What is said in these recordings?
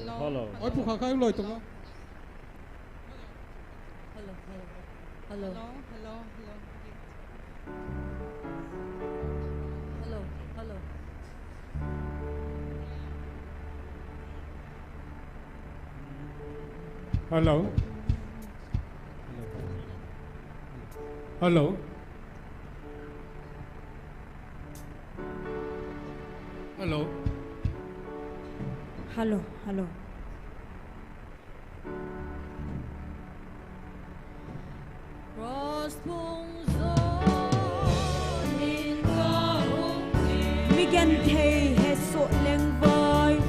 hello. Ôi phụ khá khai lời tụng á. Hello. Hello. Hello. Hello. Hello. Migan thầy hết sổ lên voi.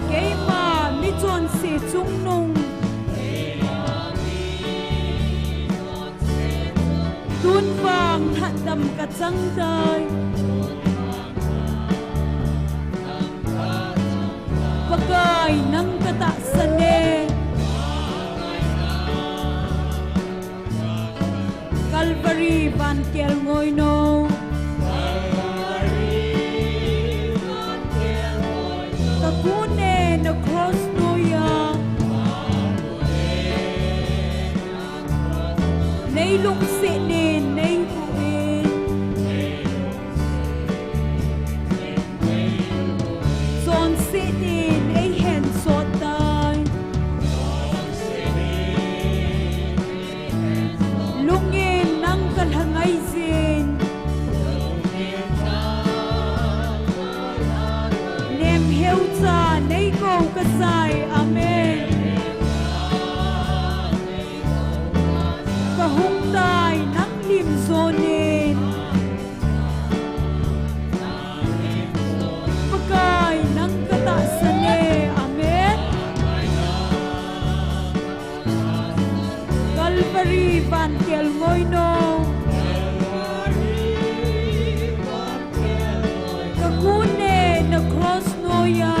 Cái mà mi chọn sẽ chung nung. Tuôn vàng hạt đầm cả trăng đời. Pagay ng kataasan Calvary van kiel ngôi nô Takune na cross noya Nay lung sinin nay huin Son sinin ay hen sotay Lungin ng kalhangay zin Nem heo cha nay go kasay amen Kahungtay ng limzonin Pagkay ng kataasan amen Calvary van kiel ngôi nô Kakune na cross noya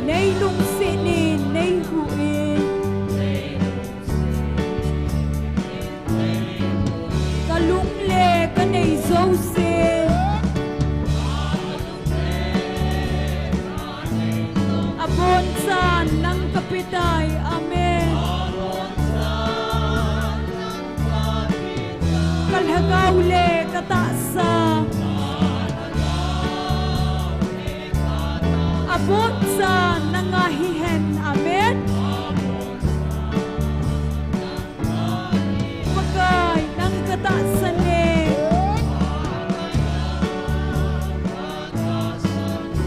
Nay lung sinin nay huin Kalung le ka nay zausin Abon san ng kapitay amen Kalhagaw le katasa Abot sa nangahihen amen Pagay ng kataasan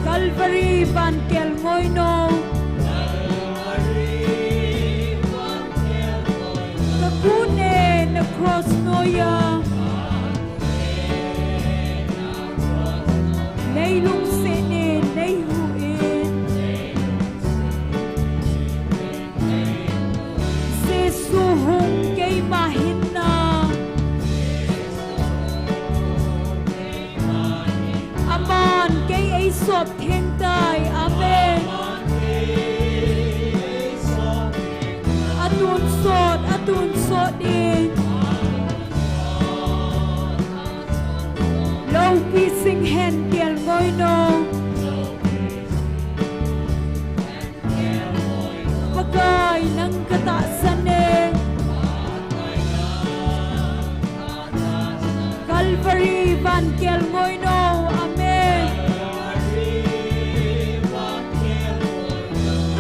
Calvary van kiel ngôi nô Kakune na cross noya Nay lung sinin nay huin Sesuhong kay mahina Aman kay ay sop hintay amen Atun sot in Low pising hen kiel ngôi nô Pagay ng kataasan Calvary van kiel ngôi nô amen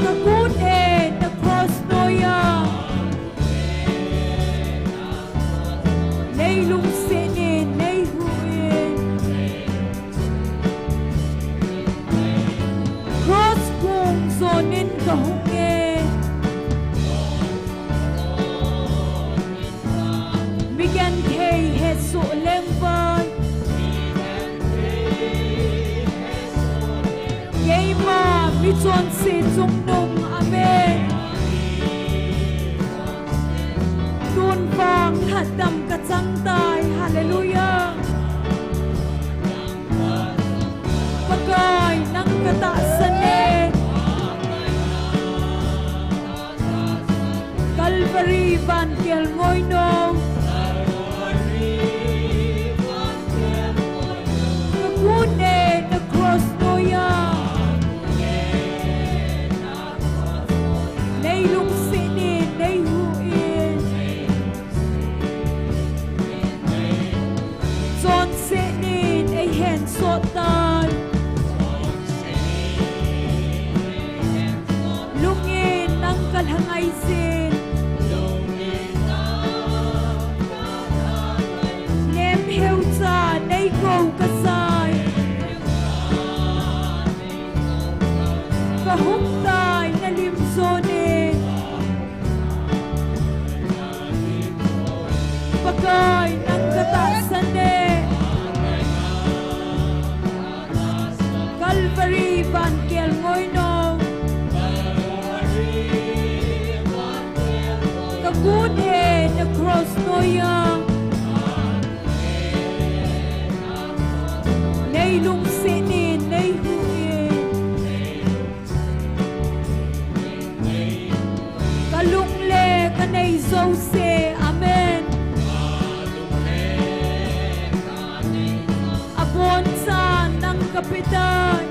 Kakune na cross noya Nay lung sinin nay huin Cross kung zonin kahungin Migan kay heso lembay Kay ma mi chon si chung nung amen Tuôn vang hạt đầm cả trăng tay hallelujah Pagay ng kataasan Calvary van kiel ngôi nô so tai lungin ang kalhangay sin nem heo cha nay go kasay kahung tai na limsonin pagay ng katasan Calvary Bankel Moino Kagude na cross noya Nay lung sinin nay huin Kalungle kanay zose Amen Abon sa ng kapitan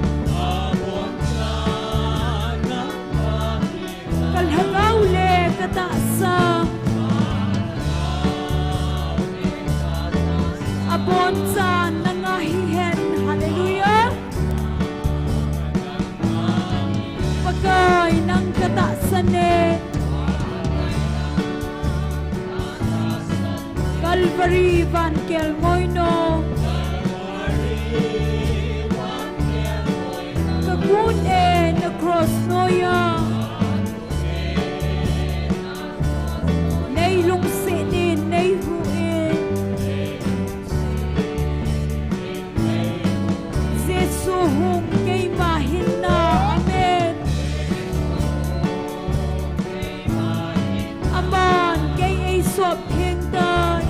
Kalhagaule kataasa Abon sa nangahihen Hallelujah Pagay ng kataasan Calvary Bankel Moino Kagun na cross noya Nay lung sinin nay huin Zesuhong kay mahina Amen Aman kay ay sop hingdan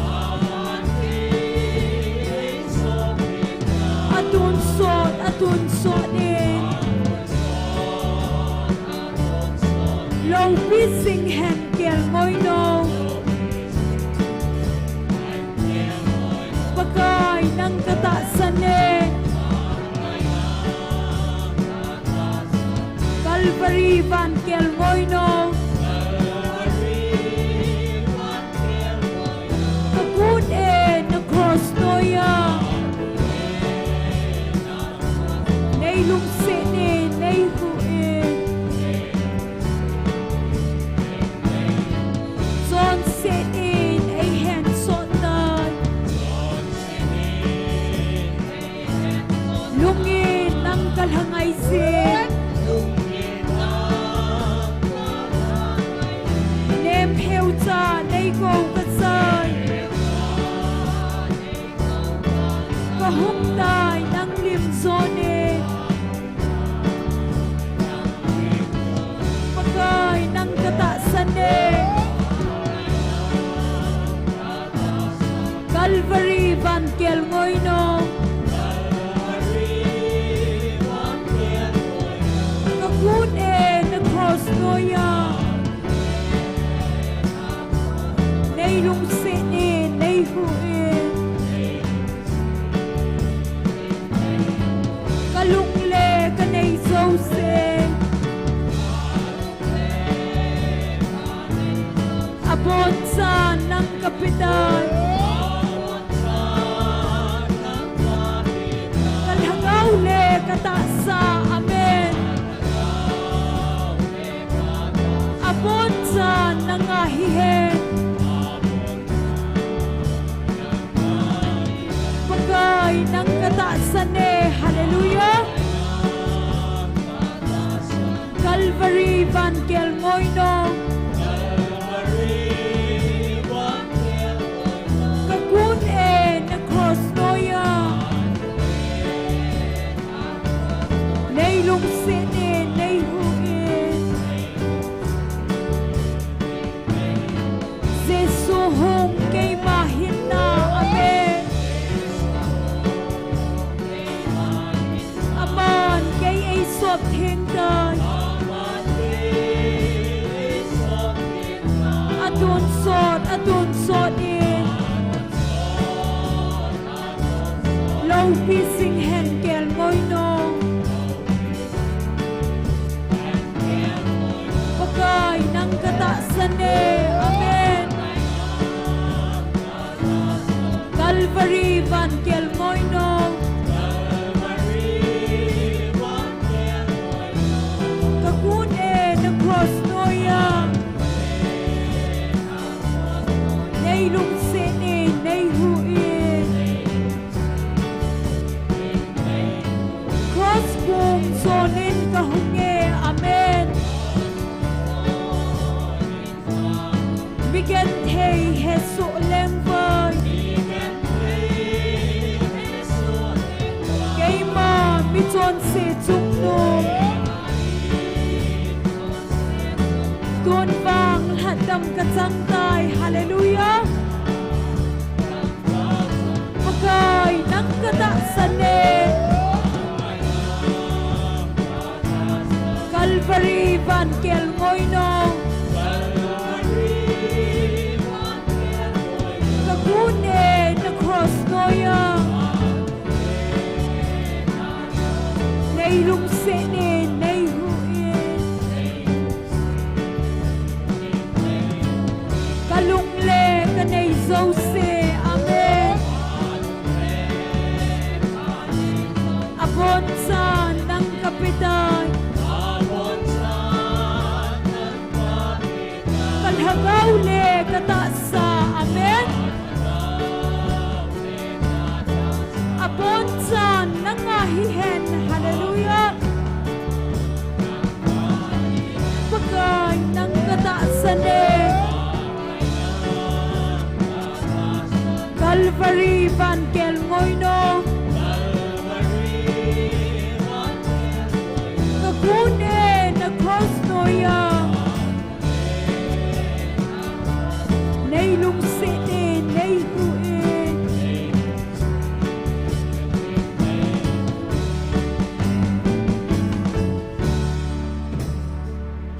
Atun sot din Low pising henkel moino Pagay ng kataasan Calvary Bankel Moino Kagun na cross noya Nay lung sinin nay huin Son sinin ay hen sotan Lungin ang kalhangay sin Nem heo cha nay go kasay Kahumtay ng limsonin Pagay ng kataasan Calvary Bankel Moino Kagun na cross noya Nay lung sinin nay huin Kalungle kanay zose Abon sa ng kapitan Kalhagaule kataasa Amen Abon sa nangahihen Pagay ng kataasan Hallelujah Calvary Bankel Moino Kagun na cross noya Nay lung sinin nay huin Zesuhong kay mahina Amen Aman kay ay sop hingdan Atun sot in Low pising henkel moino Pagay ng kataasan Amen Calvary Bankel Moino tròn sẽ chung nôm tuôn vang hạt đầm cả trăng tai hallelujah pakai nang kata sane Calvary van kel ngôi nong kakune na cross noya nay lung se ne nay huye kalung le ka nay zo se amen abon sa ng kapitan kalhagaw le katasa amen abon sa ng ahihen hallelujah pagay ng kataasan Calvary van kel ngoyno kakune na cross noya nay lung sene nay huye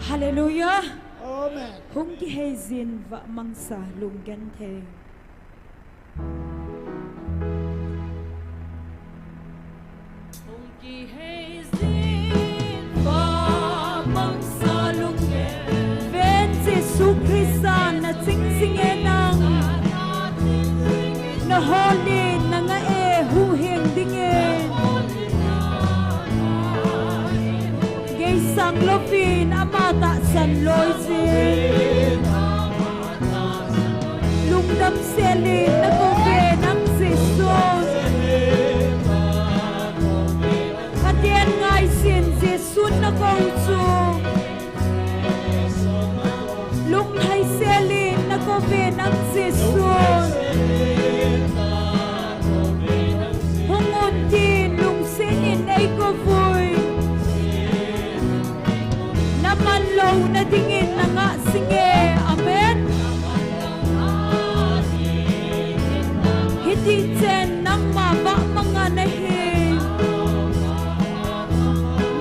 hallelujah Amen. hung ki hezin va mangsa lung gan the hung ki hezin va mangsa lung gan ven Jesu Krista na sing singe nang na holy na nga hu heng dingen gay sang lopin amata san loi sin lungdam selin na ko ve nang Jesus katien ngai sin Jesus na ko chu lung hai selin na ko ve nang Jesus hungon tin lung sinin ay ko vui naman low na dingin na nga singe amen hindi chen nang maba mga nahin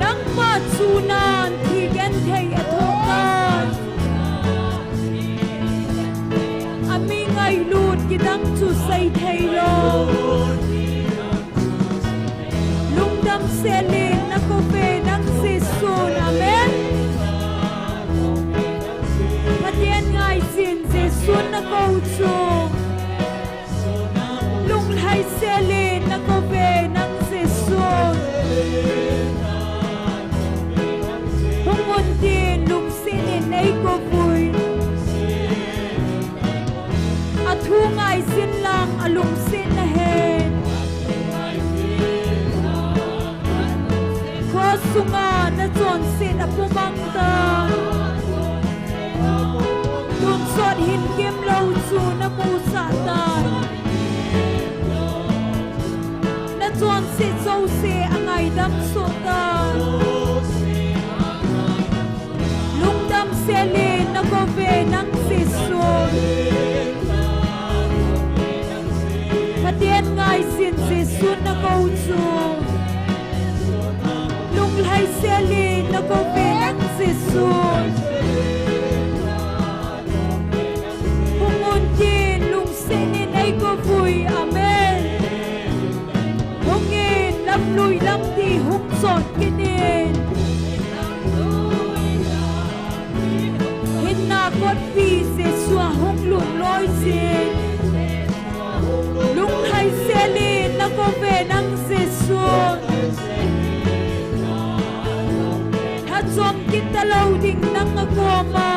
nang matsunan higan thay atokan aming ay lut kitang chusay thay lo lungdam selin na kope ng sisun amen patien ngai sin sisun na kautsong lung hai selin na kope ng sisun humuntin lung sinin ay kopoy at hungay sin lang alung sin na hen kosunga na chon sin na pumangta lung sot hin kim lau su na musa tan na chon si châu se angay dam so tan lung dam selin na gove nang sisun patien ngai sin sisun na kauchu lung lai selin na gove nang sisun humuntin lung sinin ay ko vui amen hungin lam lui lam ti hung sot kinin kot pi se sua hung lung loi sin lung hai selin na ko ve nang Jesus ha chom kita lau ding nang agoma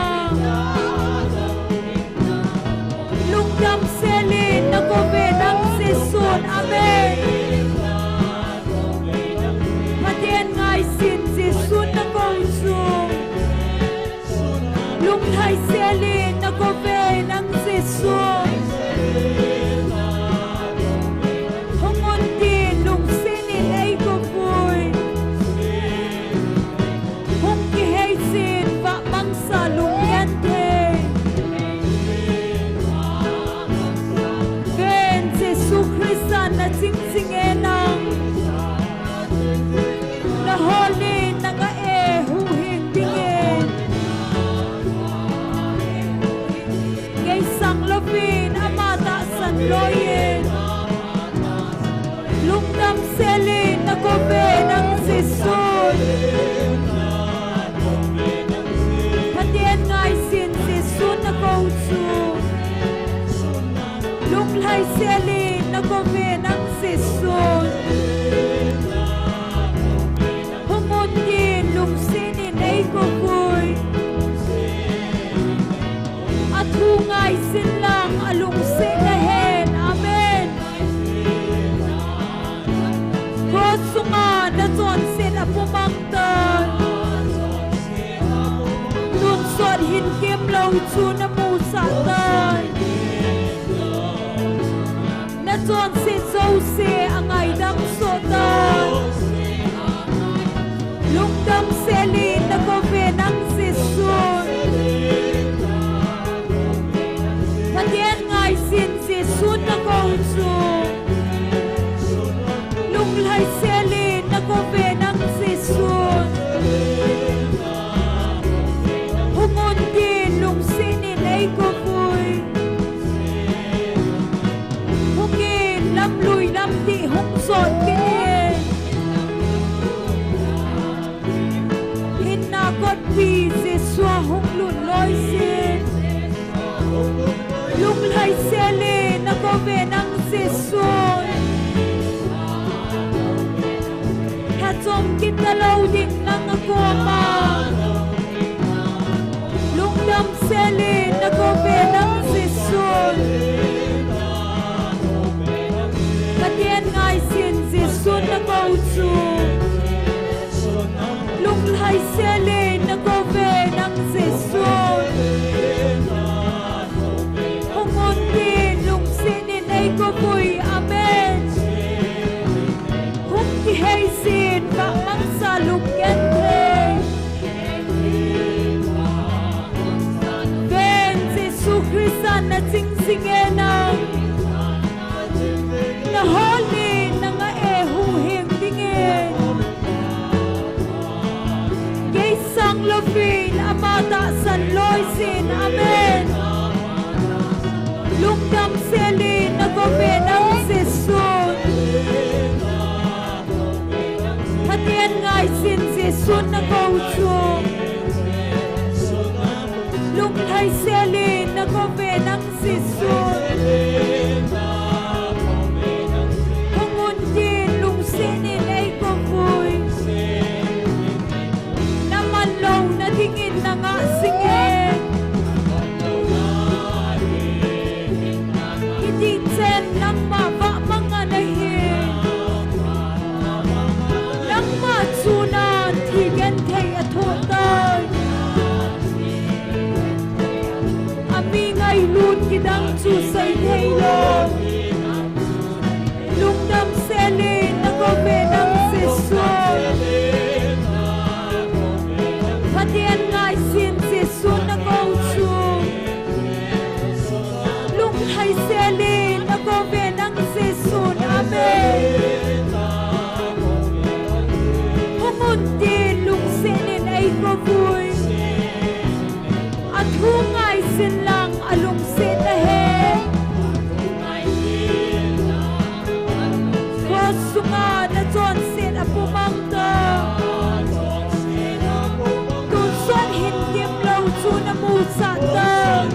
lung dam selin na ko ve nang Jesus amen patien ngai sin Jesus na ko su lung hai selin na ko ve nang Jesus hungon tin lung sinin ay ko vui sing sing e nang na holy na nga e hu hing ding e ngay sang lovin amata san loyen lung dam selin na kobe nang sisun patien ngay sin sisun na kausu lung lai selin na kobe nang sisun humun din lung sinin ay kokoy at hungay silang alung sinahen. Amen. Kosunga na zon sin apumangtan nun sot hin kim lau chu na musa tan na zon sin zau se angay dam sotan lung dam selin na kobe nang sisun patien ngay sin sisun na kausu lung lai selin na kobe nang sisun humun din lung sinin ay kokoy hungin lam lui lam di hung son kinin hinakot pi siswa hung lun loy sin lung lai selin na kobe nang sisun hatom kita loading nang akoma lung dam selin na kobe nang sisun patien ngay sin sisun na kausu lung lai selin na kobe nang sisun humun din lung sinin ay kokoy. Amen. Hung kihay sin pa mang saluk yente ben Jesu Christan na sing-singenang na holy na nga e huhing dingin kay sang lovin amata san loy sin. Amen. Lungdam selin na kobe nang sisun patien ngay sin sisun na kausu lung lai selin na kobe nang sisun hungun din lung sinin ay kokoy naman low na tingin na nga singin sen lang maba mga nahin lang matsunan tigan kay atotan amingay lun kidang susay kailong lungdam selin na kobe ng sisun patien ngay sin sisun na kausu lunghay selin kobe nang sisun. Amen. Humunti lung sinin ay kokoy at hungay sin lang alung sinahe kosunga na zon sin apumangta tunson hindim lau chu na musa tang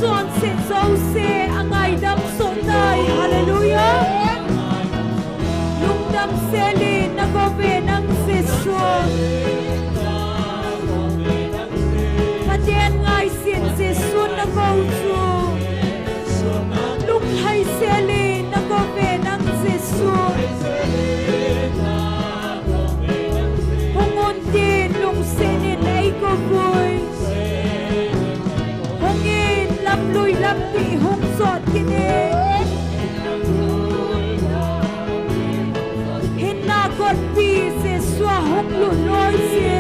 Zon sin so se angay dam sotay. Hallelujah. Lung dam selin na kobe nang sisun patien ngay sin sisun na kausu lung hai selin na kobe nang sisun hungun din lung sinin ay kokoy lui lam ti hung sot kini hinna kot pi se swa hung lu loi se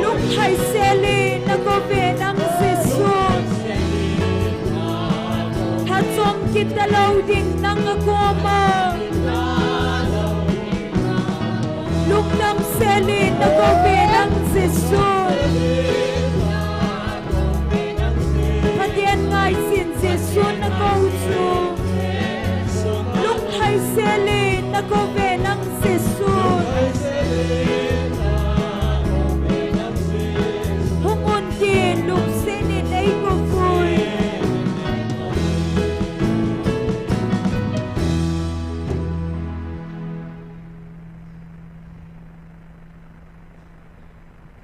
lung hai seli na ko ve nang se su hat kita loading ng akoma. Lung ng selin na gobe ng Jesus. Patien ngay sin Jesus na kauso. Lung hay selin na gobe ng Jesus. Hungon din lung sinin ay gofoy.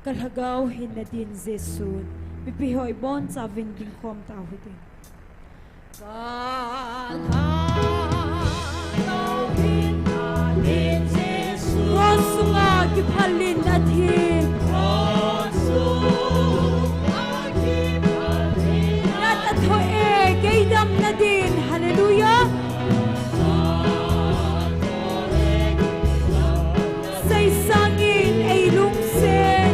Kalhagaw hinadin Jesus. Pipihoy bon sa vinding kom tao din. Kalhagaw hinadin Jesus. Rosu nga kipalin at hin. Rosu nga kipalin. Nat at hoe gaydam na din. Hallelujah. Say sangin ay lungsin.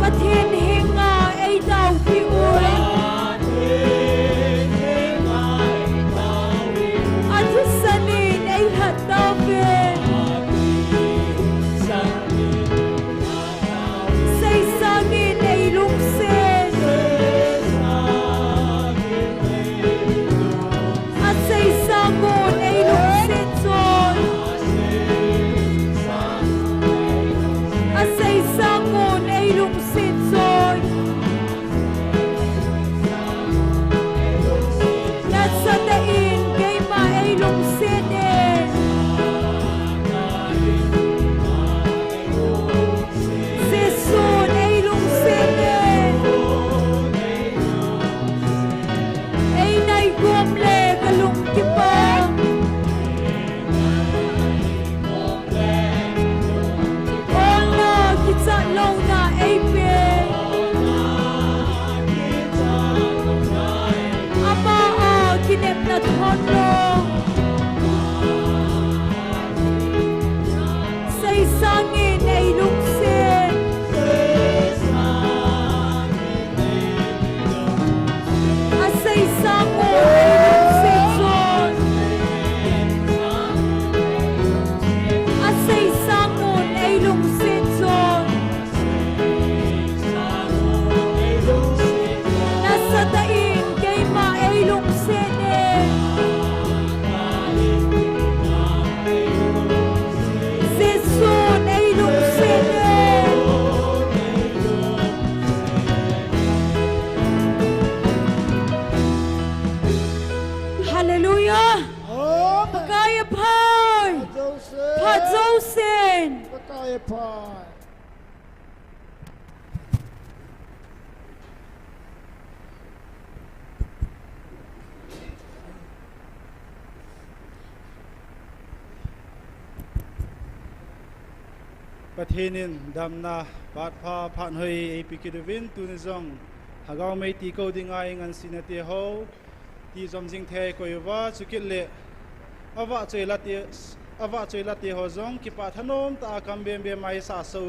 ประเทศเฮงาไอ้ดาวพี่อวยอาทิสนีไอ้หัดดาวเวใส่สางินไอ้ลุงเซนอาใส่สางูนไอ้ลุงเซนจอยอาใส่สางูนไอ้ลุงเซนจอยนัดสะตะอินไกมาไอ้ลุงเซนเองเซซูนไอ้ลุงเซนเองไอ้นายกวมเลกะลุงกิปาโอ้นากิจะลงนาไอ้เปอามาอากิเนบนาทอนโลใส่สางินไอ้ลุงเซนอาใส่สางูไอ้ลุงเซนจอนอาใส่สางูไอ้ลุงเซนจอนนัสตะอินไกมาไอ้ลุงเซนเองเซซูนไอ้ลุงเซนเองฮาเลลูยา Oh, ปกายพาย Joseph. พระเจ้าเซน Patay pa. ประเทศนินดำนาบาดพาผ่านเฮยไอพิกิดวินตุนจงหากเอาไม่ตีเขาดิ่งไองันสินาทีเขาที่จอมจิงเทก็อยู่ว่าสุกิเลอวะใจละตีเขาจงกิปะถนนตาคำเบียมเบียไม่สาสู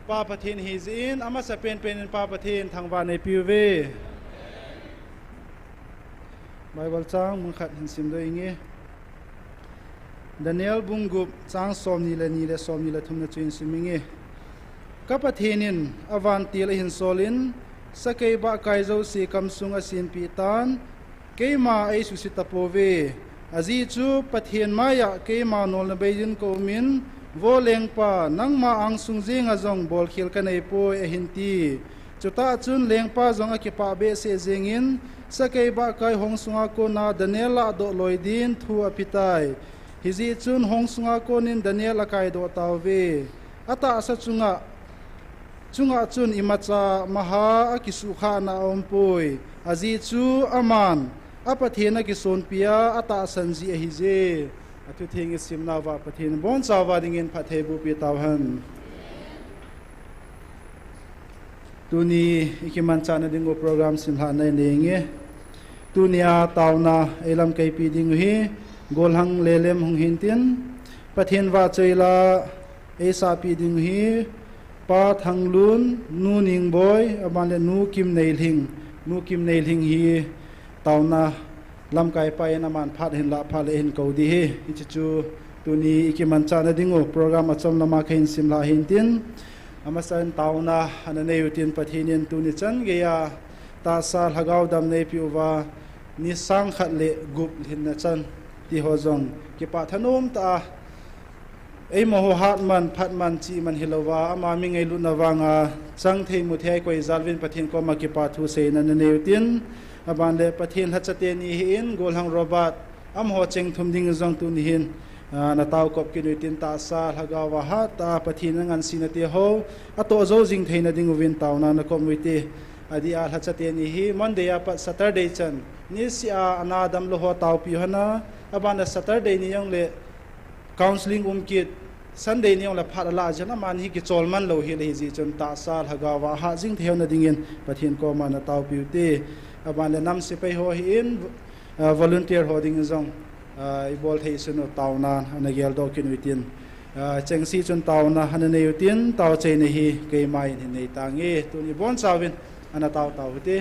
ปาประเทศฮิซินอามาสเป็นปาประเทศทางวันในพิวเวไบเบิลจ้างมึงขัดหินซิมด้วยงี้Daniel bungup chang som ni le thumna chuin simingi kapathinin avanti le hin solin sakei ba kai zo si kamsung asin pi tan keima ai su sitapove azi chu pathian maya keima nol na beijin ko min voleng pa nangma ang sungjing azong bol khil kanei po e hinti chuta chun lengpa zong akipa be se jengin sakei ba kai hong sunga ko na Daniel la do loidin thu apitai hizi chun hong sunga konin Daniel akai do tawve ata asa chunga chun imacha maha akisukha na ompoi azi chu aman apathena ki son pia ata sanji a hize atu thing simna wa pathin bon chawa dingin phathe bu pi tawhan tuni ikiman chana dingo program simha nai lenge tunia tawna elam kai pi ding hi golhang lelem hong hintin pathin wa choila esa pi ding hi pa thanglun nu ning boy abale nu kim neil hing hi tawna lam kai pa ena man phat hin la phale hin ko di hi ichu tuni ikiman chana dingo program achom lama khain simla hintin amasan tawna anane utin pathinin tuni chan geya ta sal hagaw dam nei piwa ni sang khat le gup hin na chan ti hozong ki pa thanom ta ei mo hat man phat man chi man hilowa ama mi ngei lu nawanga chang thei mu thei koi zalwin pathin ko ma ki pa thu se na ne neutin aban le pathin hachate ni hin golhang robat am ho cheng thum ding zong tu ni hin na taw kop ki neutin ta sa hagawa ha ta pathin ngan sinati ho ato zo jing thei na ding win taw na na community adi a hachate ni hi monday pa saturday chan ni sia anadam lo ho taw pi hana abana Saturday ni yong le counseling kit Sunday ni yong la phat la jana man hi ki cholman lo hi le ji chon ta sal hagawa ha jing theu na dingin pathin ko ma na taw piute abana nam se pe ho hi in volunteer holding zong I bol thei suno tawna na gel do kin witin cheng si chun tau na hanane yutin tau che ne hi ke mai ni nei tangi tu ni bon chawin ana tau tau ti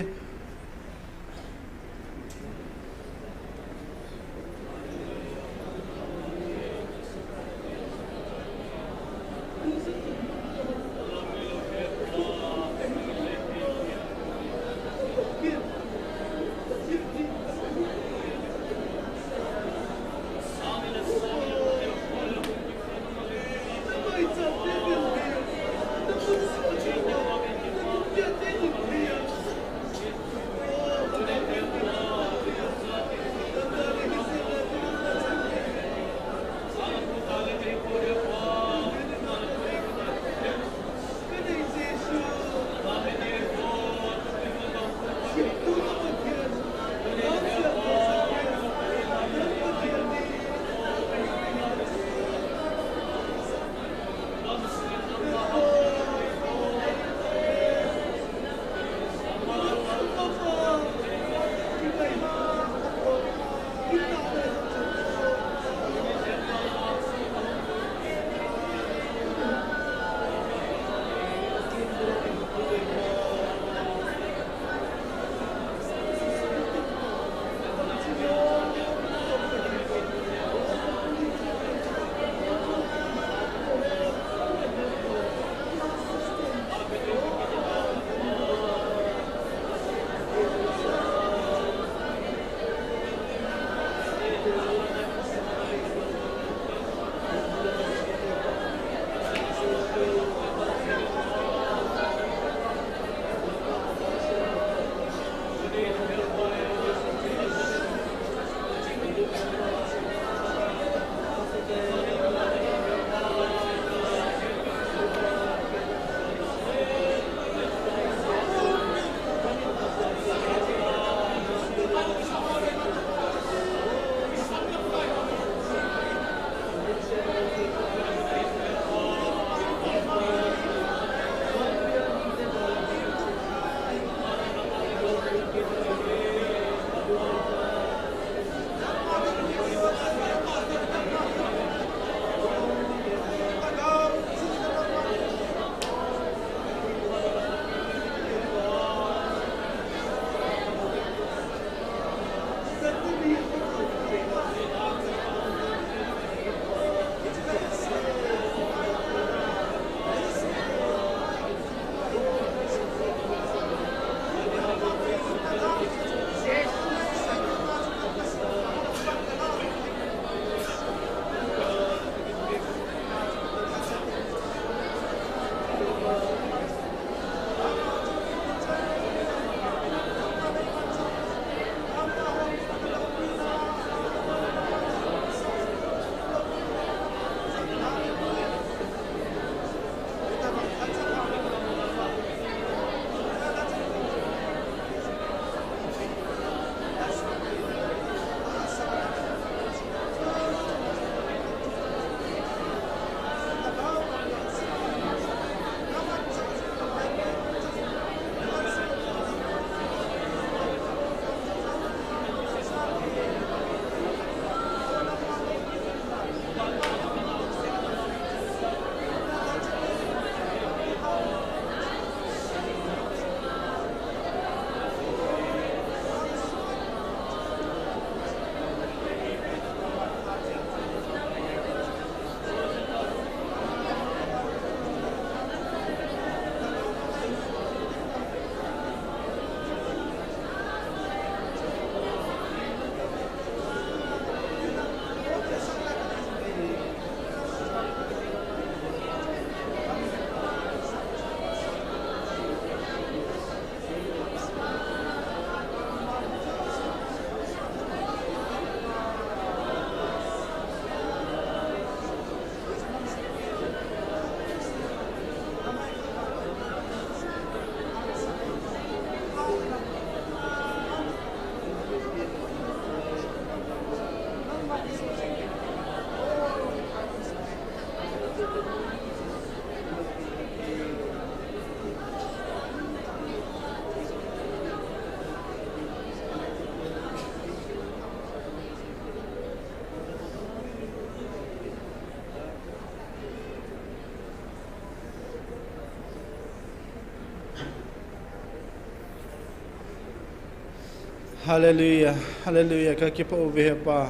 Hallelujah, hallelujah, ka kipa uve pa.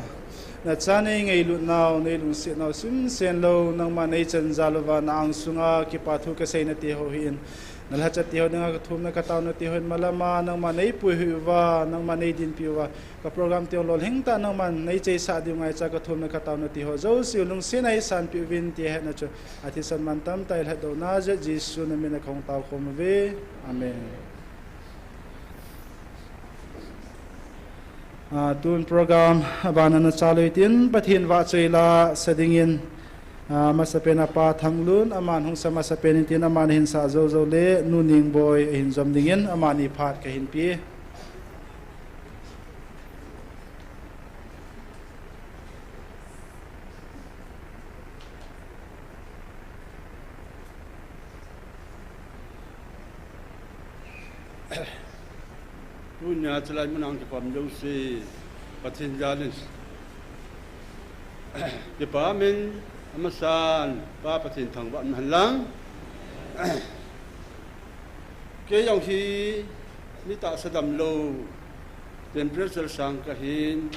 Na chane ngai lu naw nei lu se naw sim sen lo nang ma nei chan zalwa na ang sunga kipa thu ka sei na ti ho hin. Nalha cha ti ho nga ka thum na ka taw na ti ho malama nang ma nei pu hu wa nang ma nei din pi wa ka program ti lol hing ta nang man nei chei sa di ngai cha ka thum na ka taw na ti ho zo si lung se nai san pi win ti ha na chu ati san man tam tai la do na je jisu na mi na khong taw khom ve amen. Tun program abanan chaluitin pathin wa cheila sedingin masapena pa thanglun aman hung sama sapenin tin aman hin sa zo zo le nuning boy hin zom dingin amani phat ka hin pi Punya celai menang ke pam jauh si patin jalan. Ke pamin amasan pa patin thang ban halang. Ke yang hi ni tak sedam lo temperature sang kahin.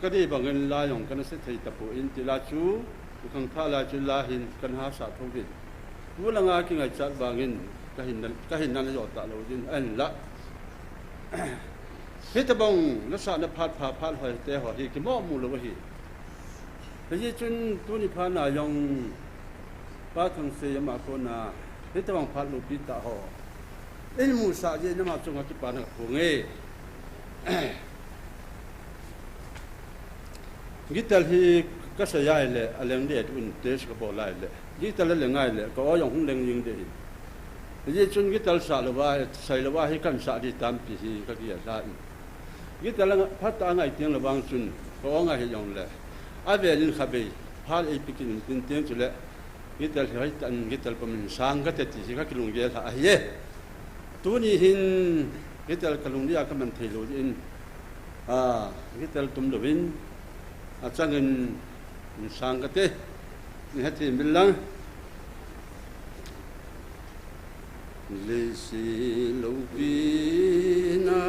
Kadi bangun la yang kana se thei tapu in tilachu bukan thala julahin kan ha sa thobin. Bulanga ki ngai chat bangin kahin nan yo ta lo din an la hita bang la sa na phat hoi te ho hi ki mo mu lo hi he chun tu ni pha na yong pa thang se ma ko na hita bang phat lu pi ta ho in mu sa je na ma chung ki pa na ko nge gital hi ka sa ya le aleng de un te ska bo lai le gital le ngai le ko yong hung leng ying de ye chun gital sa lawa sai lawa hi kan sa di tam pi hi ka dia sa gital phat ta ngai tiang lawang chun ko ngai yong le a ve lin khabe phal e pikin tin tiang chule gital hai tan gital pam sang ka te ti ka kilung ge sa ye tu ni hin gital kalung dia ka man thei lo in gital tum lo win a changin sang ka te ni hati milang Lisi lubina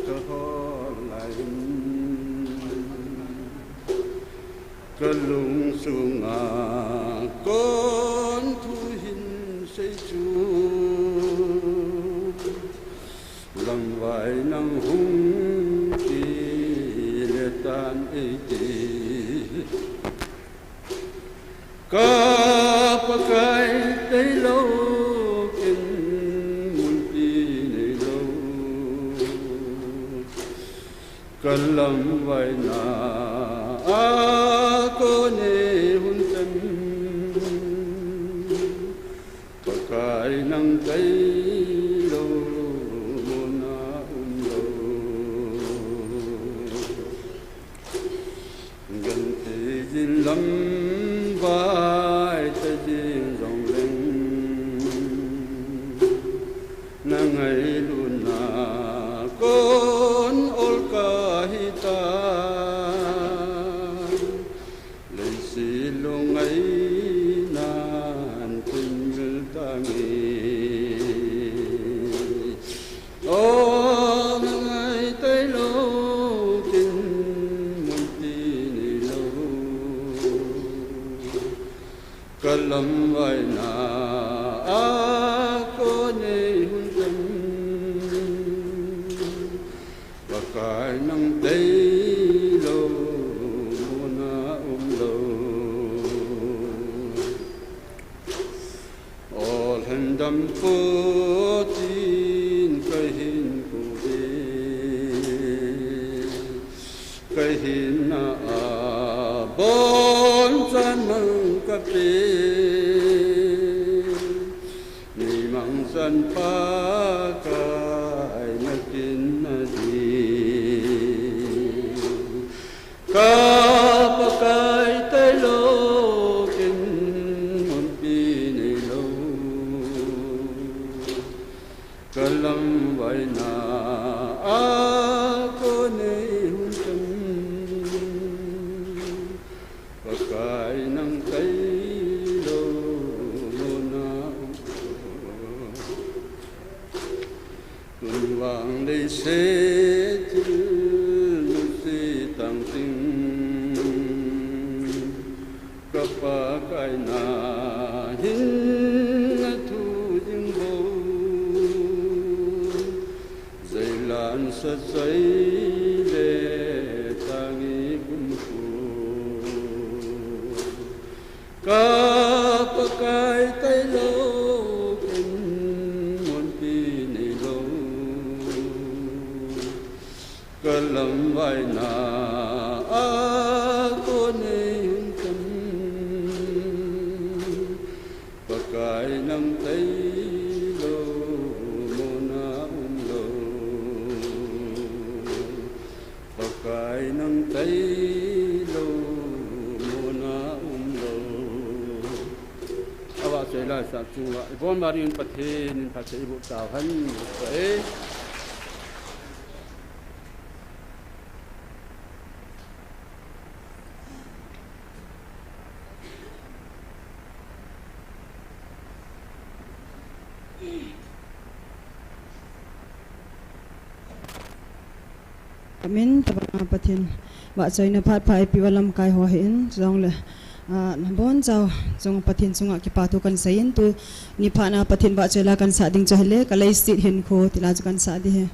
kaholain kalung sunga kon thuhin seichu langwai nang hung ki letan iti ka pakai telo kalam vai na ko ne hun tan pakai nang kai lo na lo gan te jin lam vai te jin rong leng na ngai lu na kon ol ka hita lên si lung ấy nan tinh tangi o ngai tây lo kin mun ti ni lo kalam vai na ko ne hun tan kai nang tây lo na lo all handam ko tin kai hin ku de kai hin na bon chan mang ka pe ni mang san pa kai na kin na di ka pakai tai lo kin mun pi ni lo kalam vai na ko nei hun tan pakai nang tai lo na tuần vàng đây sẽ chữ si tăng tinh capa cái na hin thu dinh bầu dây lan sa say để tangi kum phu capa cái tay lâu kalam vai na a ko nei kan pakai nang tai lo mona lo pakai nang tai lo mona lo awa sai la sa chuwa ibon marin pathin pathe ibu ta han ai Amin tabang pathin ba choi na phat phai piwalam kai ho hin jong le bon chau jong pathin chunga ki patu kan sain tu ni phana pathin ba chela kan sa ding chahle kalai sit hin kho tila kan sa di he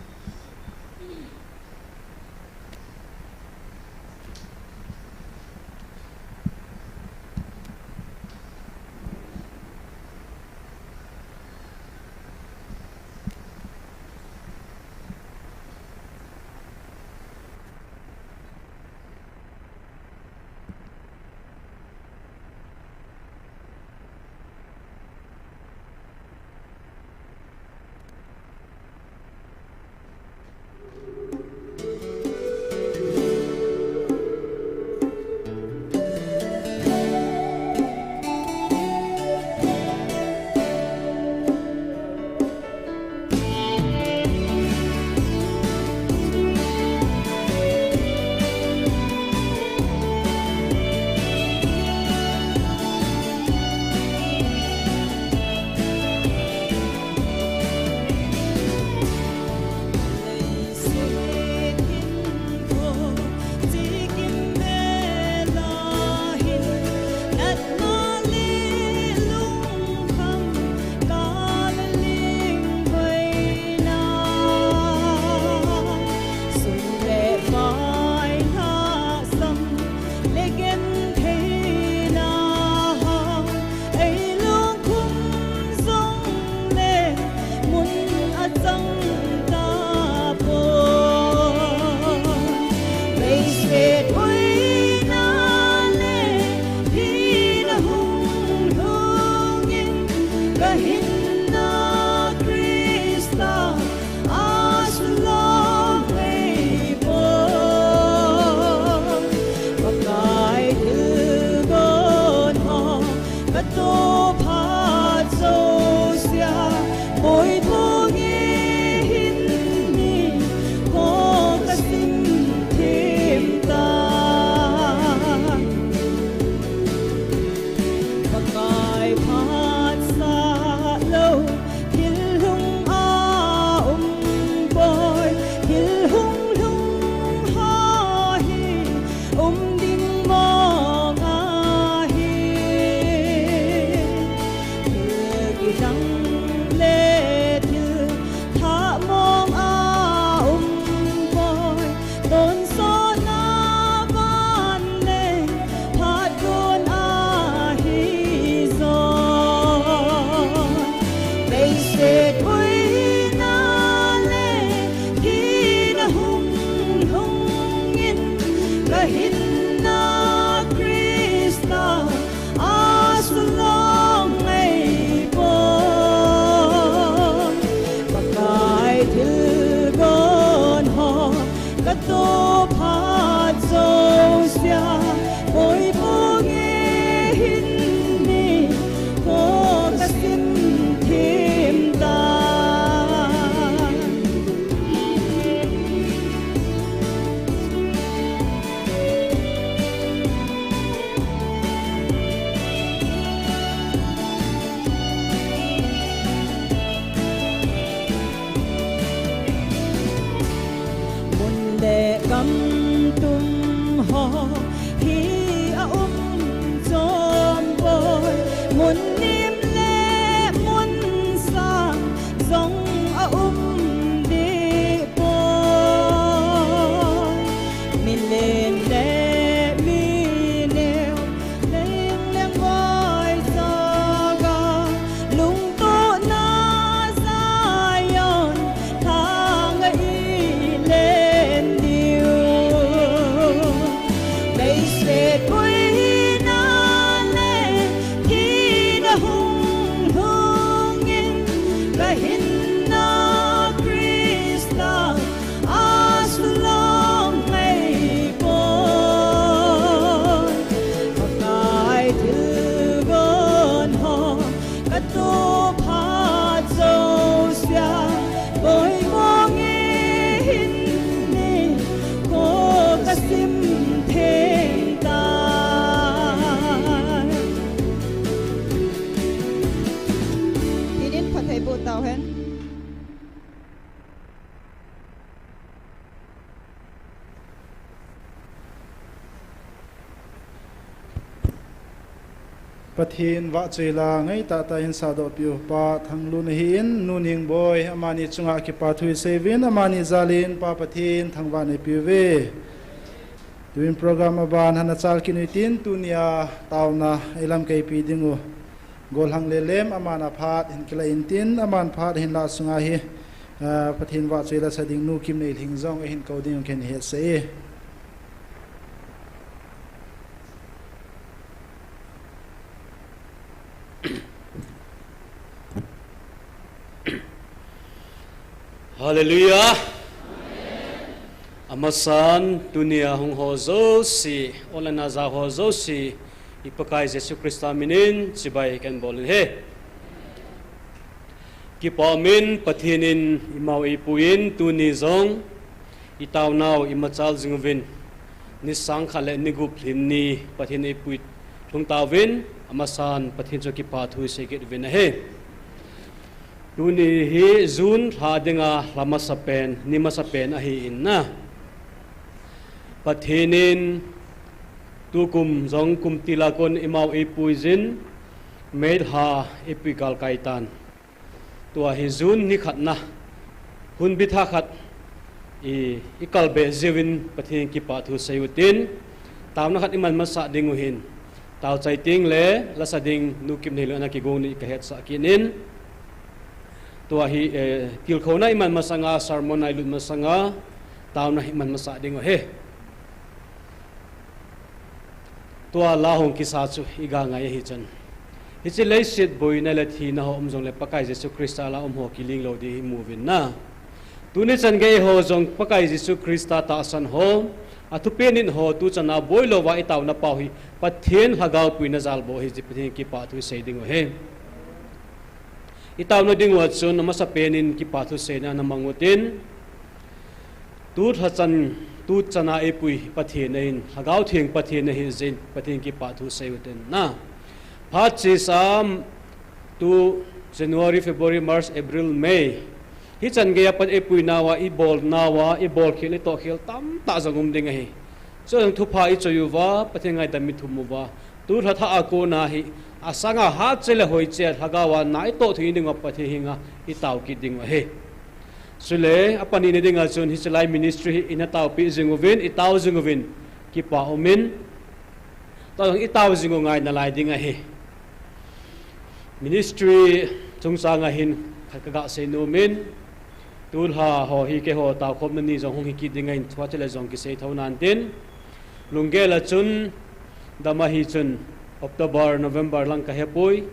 Hãy subscribe cho kênh Ghiền Mì Gõ để không bỏ lỡ hinna Krista asulong may boy Makai tilgon ho kato phat zo sia boy mong hinni ko kasim theng ta Pidin patay po tao hen. Pathin wa chela ngai ta ta hin sa do piu pa thang lu na hin nuning boy amani chunga ki pa thui sevin amani zalin pa pathin thang wa ne piu ve tuin program aban hana chal ki nuitin tunia tauna elam kai pi dingu gol hang le lem amana phat hin kila intin aman phat hin la sunga hi pathin wa chela sa ding nu kim nei thing zong hin ko ding ken he se Hallelujah. Amasan dunia hong hozo si olana za hozo si ipakai Yesu Krista minin sibai kan bolin he. Kipamin pathinin imau ipuin tuni zong itaw naw imachal zingvin ni sang khale ni gup hlimni pathin ipuit thung tawin amasan pathin jo kipa thu se get vin he. Tuni hi zun hadinga lama sapen nima sapen ahi inna pathinin tukum zong kum tilakon imau ipuizin medha ipikal kaitan tua hi zun ni khatna hun bitha khat ikal be zewin pathin ki pathu sayutin tawna khat iman masa dinguhin taw chaiting le lasading nukim nei lana ki goni ka het sa kinin tua hi tilkhona iman masanga sermon ai lut masanga tawna iman masa dingo he tua lahong kisa chu iga ngai hi chan hi chi lei sit boina le thi na hom jong le pakai Jesu Krista la ho kiling lo di movin na tuni chan ge ho jong pakai Jesu Krista ta san ho atu penin ho tu chana boilo wa itaw na pau hi pathen hagaw puina zal bo hi ji pathen ki pa thu sei dingo he itaw na ding wat sun masa penin ki pathu sena na mangutin tu thachan tu chana epui pathin in hagaw thing pathin hi zin pathin ki pathu seuten na phat chi sam tu January February March April May hi chan ge pat epui nawa i bol khil to khil tam ta jangum ding hi so thu pha I choyuwa pathin ngai dami thumuwa tu tha ako na hi asanga hat chele hoi che hagawa nai to thi ding pathi hinga itaw ki ding he sule apani ne dinga chun hislai ministry in ataw pi zingovin itaw zingovin ki pa omin to itaw zingo ngai na lai dinga he ministry chungsa nga hin khakaga se no min tul ha ho hi ke ho taw khom ni jong hong hi ki dinga in thwa chele jong ki se thonan tin lungela chun dama hi chun October November lang ka hepoi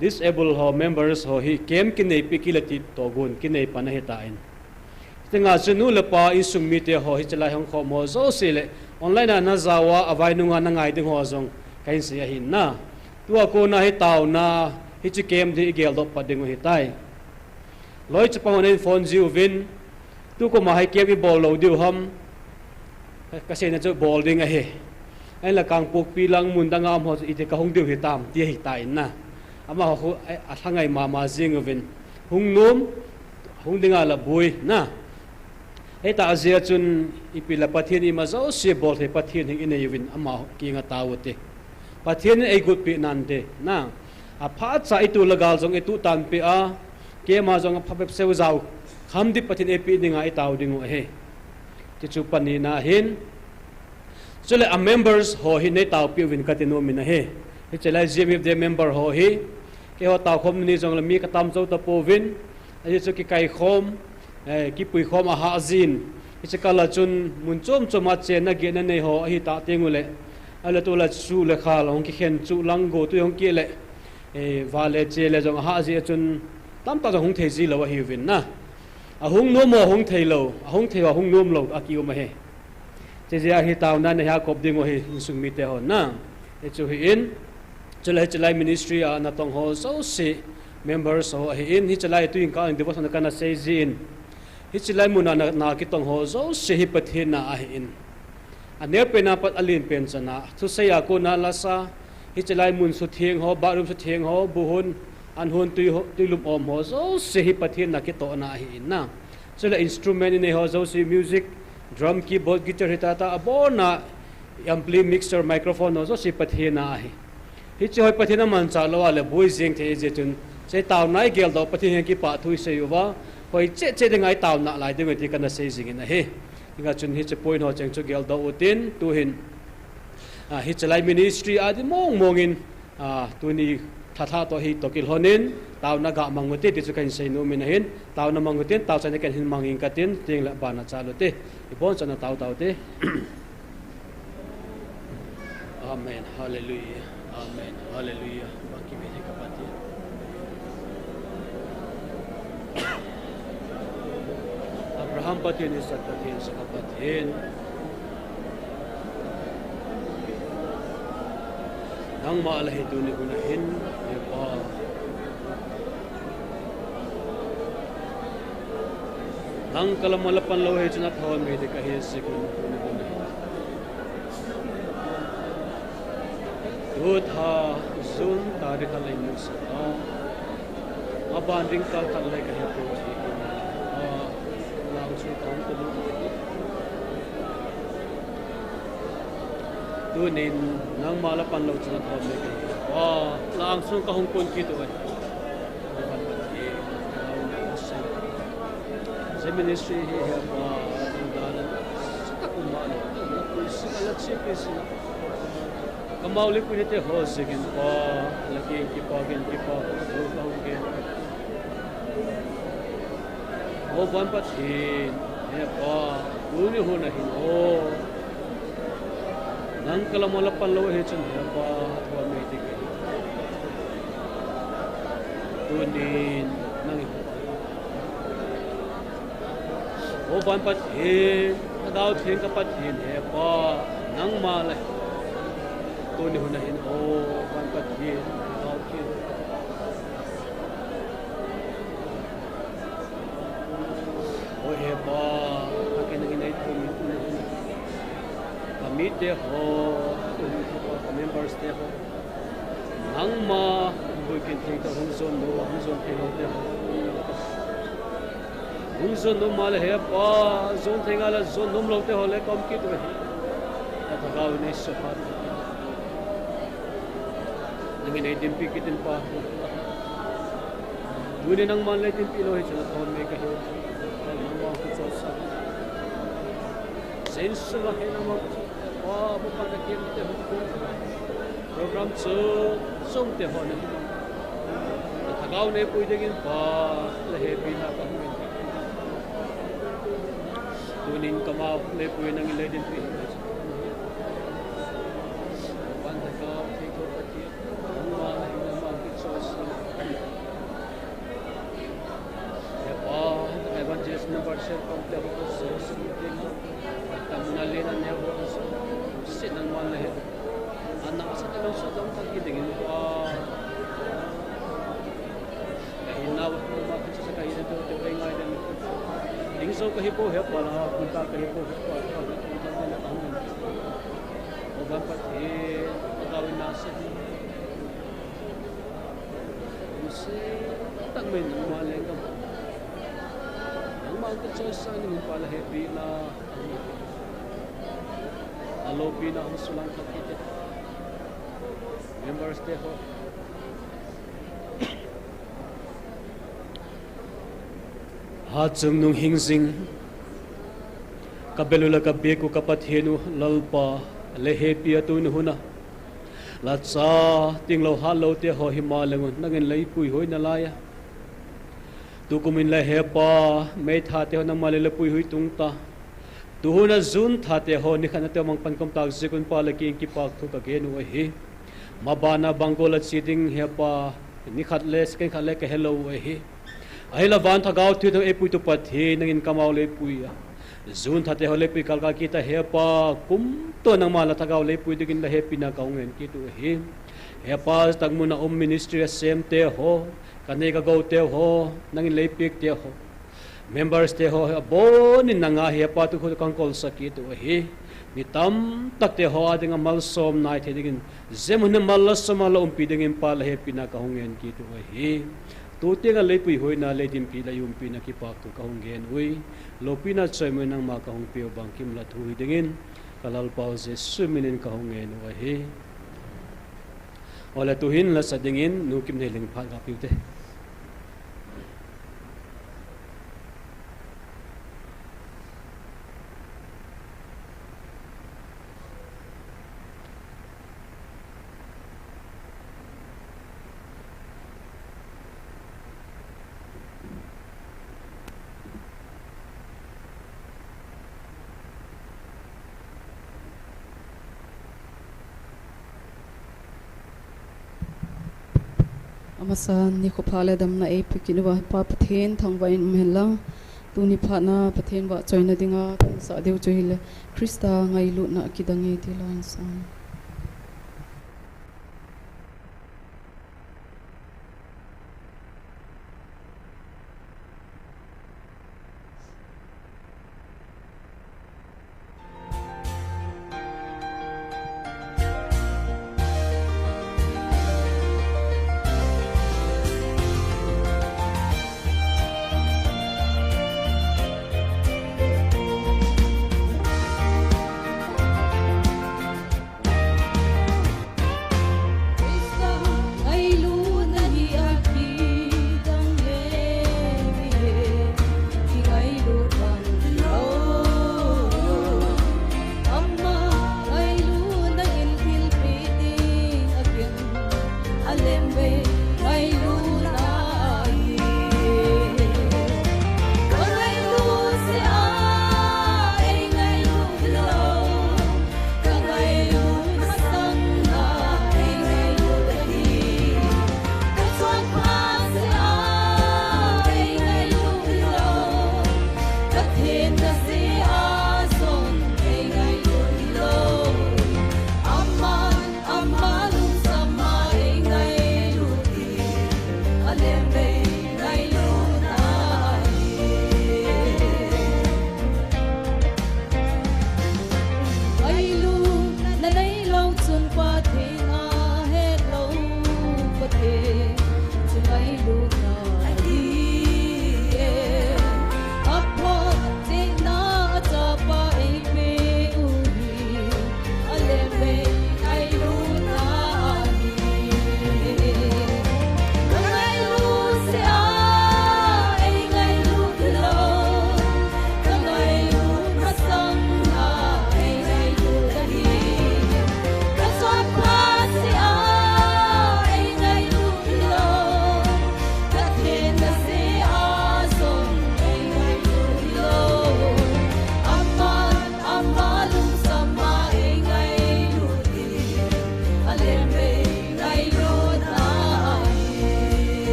disabled ho members ho hi kem kinei pikilati togun kinei panahitain tinga chunu lepa isung mite ho hi chalai hong kho mo zo sile online na zawa avai nunga na ngai ding ho jong kain sia hin na tua ko na hi taw na hi chi kem di gel do pading hi tai loi chapon phone jiu vin tu ko ma hai kem I bol lo diu ham ka se na cho bol ding a he ai là càng buộc pi lang mun dang am ho ite ka hong diu hi tam ti hi tai na ama ho a thangai ma jing ovin hung nom hung dinga la bui na eta azia chun ipila pathin I ma zo se bol he pathin hi ine yuvin ama ki nga tawute pathin ei gut pi nan de na a pha cha itu lagal jong itu tan pe a ke ma jong pha pep seu zau kham di pathin e pi dinga I taw dingu he ti chu pani na hin chule a members ho hi nei taw pi win katino min he he chela gmf de member ho hi ke ho taw khom ni jong la mi ka tam chau ta po win ai chu ki kai khom ki pui khom a ha zin hi chakala chun mun chom choma che na ge na nei ho hi ta tengule ala to la chu le khal hong ki khen chu lang go tu hong ki le vale che le jong ha ji chun tam ta hung thei ji lo hi win na a hung no mo hung thei lo a hung thei wa hung nom lo a ki ma he che je a hi taw na ne ha kop ding o hi sung mi te hon na e chu hi in chalai ministry a na tong ho so si members ho hi in hi chalai tu in ka in devotion ka na sei ji in hi chalai mu na ki tong ho so si hi pathin na a hi in ane pe na pat alin pen chana thu se ya ko na la sa hi chalai mun su thieng ho ba rum su thieng ho buhun an hun tu lum om ho so se hi pathin na ki to na hi in na chala instrument ne ho so si music drum keyboard guitar hitata abona ampli mixer microphone ho so si pathin na hi hi choi pathin man cha lo ale boi jeng the je chun che taw nai gel do pathin ki pa thui se yuwa hoi che de ngai taw na lai de ti kana se jing na he inga chun hi che point ho cheng chu gel do utin tu hin hi chalai ministry adi mong in tu ni tha to hi tokil honin taw na ga manguti ti chu kan sei no min hin taw na mangutin taw chane kan hin mangin katin ting la bana chalu te ipon chana taw te amen hallelujah amen hallelujah baki me ni kapati Abraham patin is at patin sa kapatin nang maalahi duni gunahin pa nang kalamalapan lawi chana thawon me de kahi sikun duni gunahin Dudha zun tari kalai musa abanding kal kalai kahi proji lang su kong tu tunin nang malapan lo chana thawon me kahi lang su kahong kun ki tu ai sa ministry hi ha dalan sa kumana na puisi alat si pisi kamau li punite ho sigin pa laki ki pa do kaung ke ho ban pathin he pa uni ho nahin ho nang kalamala panlo he chun he pa thwa me ti ke tunin nang ho ban pathin adaw thin ka pathin he pa nang ma la Tuni hunahin ban pathin outkin he ba akin inay tuni kami de ho members de ho nang ma bukin ting ta hungzon te ho de hungzon no mal he ba zon thengala zon nom lo te ho le kom ki tu ta thagaw ni sofa nangin ay dimpi kitin pa duni nang manlay tin piloy sa thon me kahi nang ma ku sa sense la he na mo bu pa ka kim te program song te ho na thagaw ne pui degin pa la he pi na pa tuning kamao le pui nang ilay din pi number share komple ko so tamnali na niya ko so sinan man le anak sa talong sa dong pagidingin hinaw ko makit sa kayo dito te bay ngai den ding so kahipo he para punta kahipo ko o dapat gawin nasin kasi tagmin malay ka ang choice sa inyo pala happy na alobi na ang sulang kakita members de ho ha chung nung hingsing kabelula kabe ko kapathenu lalpa le happy atun huna la cha tinglo halo te ho himalangon nangin lay pui hoi na laya tu kumin la hepa me thate ho nang malila pui hui tungta tu huna zun thate ho ni khana te mang pan kom tak sikun pa la king ki pak thu ka ge nu hi mabana bangola chiding hepa ni khat le sken khale ka hello hi ai la van thagau thu to epui to pathe nangin kamau le pui ya zun thate hole pui kalka kita hepa kum to nang mala thagau le pui digin la happy na kaungen ki tu he hepa tagmuna ministry sem te ho kanega go te ho nangin le pik te ho members te ho bon in nanga hepa tu khu kan kol saki tu he ni tam tak te ho adinga mal som nai the digin zemun mal somala umpi dingin pal happy na kaungen ki tu he tu te ga lepui hoina le dim pi la yum pi na ki pak tu kahungen ui lopina chaimen nang ma kahung pe bang kim la thui dingin kalal pau je suminin kahungen wa he ola tu hin la sadingin nu kim ne ling pha ga pi te Amasan ni ko phale dam na e pikinu wa pa pathen thangwa in mela tu ni phana pathen wa choina dinga sa deu choile Krista ngai lu na kidangi ti lain san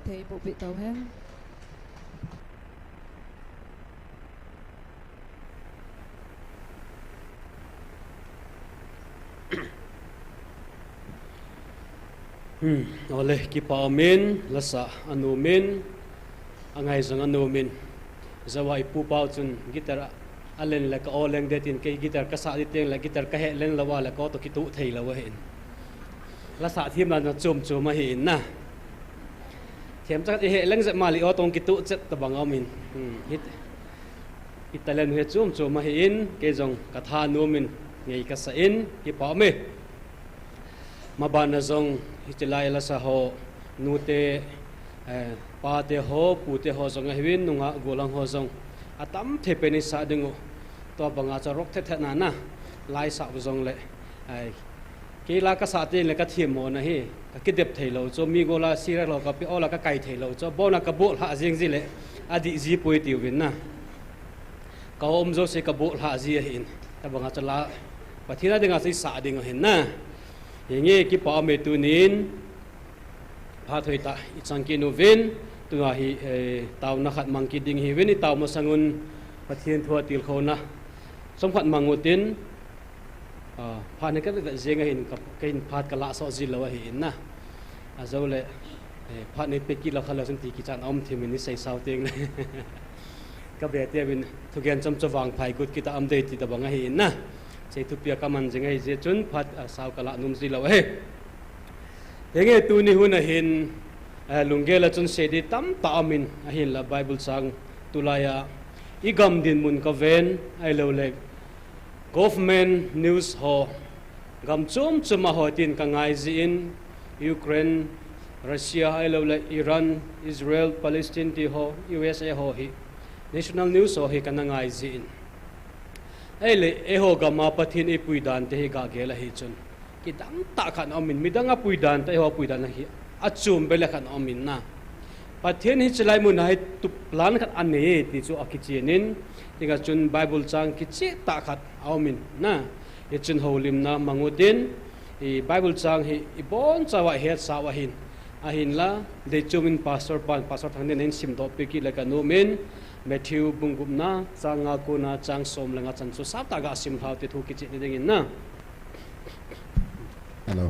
thầy bộ bị tàu hen ole ki pa min lasa anu min angai zang anu min zawai pu pau chun gitar alen la ka oleng de tin ke gitar ka sa di teng la gitar ka he len lawa la ko to ki tu thei lawa hin la sa thim la na chum chum ma hin na thiam chắc he leng za mali o tong ki tu chet ta bang amin hit italen he chum chum ma hin ke jong ka tha nu min ngei ka sa in ki pa me ma ban na jong hitilai la sa ho nu te pa te ho pu te ho jong hwin nunga golang ho jong atam the pe ni sa dingo to banga cha rok the the na na lai sa bu jong le ai ke la ka sa te le ka thiem mo na hi ka ki dep thei lo cho mi go la si ra lo ka pi ola ka kai thei lo cho bo na ka bol ha jing ji le adi ji poi ti win na ka om jo se ka bol ha ji hin ta banga cha la pathina dinga sai sa ding hin na hinge ki pa me tu nin pha thoi ta ichang ki nu vin tu hi taw na khat mang ki ding hi vin taw mo sangun pathian thua til khona som khat mangutin pha ne ka zenga hin ka kein phat ka la so zil lawa hi na azole pha ne pe ki la khala san ti ki chan om thim ni sei sau teng le ka be te bin thu gen chom chawang phai gut ki ta am de ti ta banga hi na sei tu pia ka man zenga hi je chun phat sau ka la num zil lawa he henge tu ni hun a hin lungela chun se di tam ta amin a hin la bible sang tulaya igam din mun ka ven ai lo le government news ho gam chum chuma ho tin ka ngai ji in Ukraine Russia ai lo le Iran Israel Palestine ti ho USA ho hi national news ho hi ka ngai ji in ai le e ho ga ma pathin e pui dan te hi ga ge la hi chun ki dang ta khan amin midanga pui dan te ho pui dan hi achum bele khan amin na pathin hi chlai mun hai tu plan khat an ne ti chu akichinin tinga chun bible chang ki che ta khat amin na ye chun holim na mangutin i bible chang hi i bon chawa he sawa hin a hin la de chumin pastor thang nen sim do pe ki la ka no men Matthew bungup na changa ko na chang som langa chan chu sa ta ga sim thau te thu ki che ding in na Hello.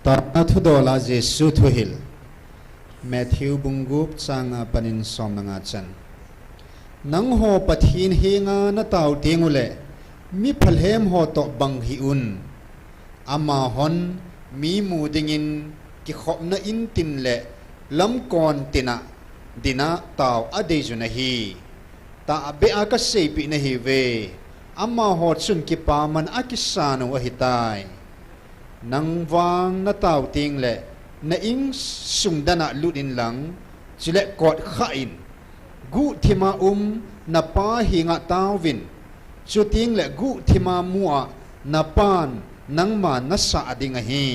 Ta thu do la Jesu thu hil. Matthew bungup changa panin som nga chan. Nang ho pathin hi nga na taw tingule. Mi phalhem ho to bang hi un. Ama hon mi mu dingin ki khop na in tin le lam kon tina dina taw ade juna hi. Ta be aka sepi na hi ve amma hot sun ki pa man akisano wa hitai nang wang na taw ting le na ing sungdana ludin lang chile kot khain gu thima na pa hinga tawin chu ting le gu thima mua na pan nang ma na sa adinga hi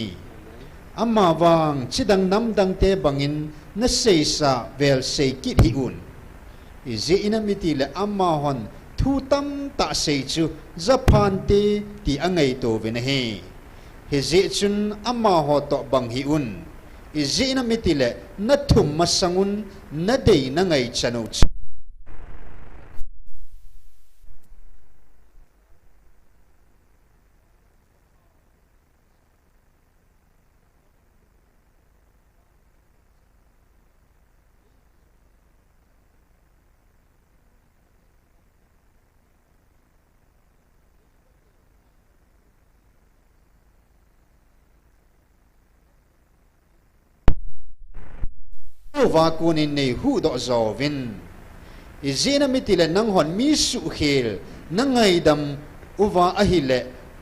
amma wang chidang nam dang te bangin na seisa vel sei kit hi un izi inamiti le amma hon thu tam ta sei chu japan te ti angai to vena he hezi chun amma ho to bang hi un izi inamiti le na thum masangun na dei na ngai chanu wa kunin nei hu do zovin izina mitile nang hon mi su khil nangai dam uwa ahile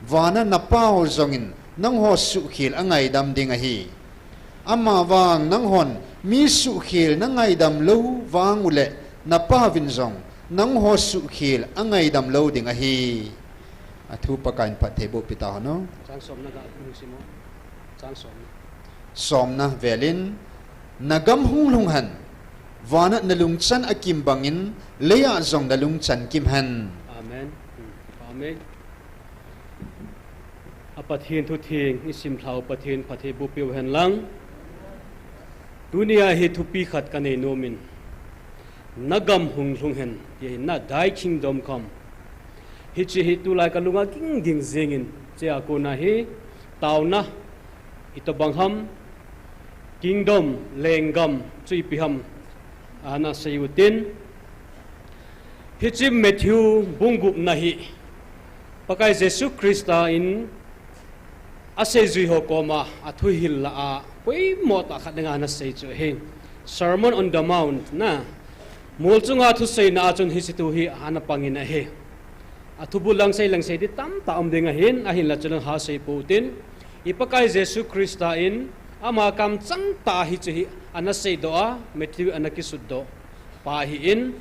wana napao zongin nang ho su khil angai dam dinga hi amma wang nang hon mi su khil nangai dam lo wang ule napa vin zong nang ho su khil angai dam lo dinga hi athu pakain pathebo pita no chang som na ga simo chang somna velin nagam hung lung han wana nalung chan akim bangin leya zong nalung chan kim han amen amen pathin thu thing isim thlau pathin phathe bu piu hen lang dunia hi thu pi khat kanei nomin nagam hung hung hen ye na dai kingdom come hi chi hi tu lai ka lunga king ding zengin che akona hi tauna itobangham kingdom lenggam chui piham ana sayutin hi chi Matthew bungup nahi pakai Jesu Krista in ase zui ho koma athu hil la a poi mo ta khat nga na sei chu he Sermon on the Mount na mul chunga thu sei na chun hi situ hi ana pangin a he athu bulang sei lang sei di tam ta om dinga hin a hin la chun ha sei putin ipakai Jesu Krista in ama kam chang ta hi chi ana sei do a Matthew anaki suddo pa hi in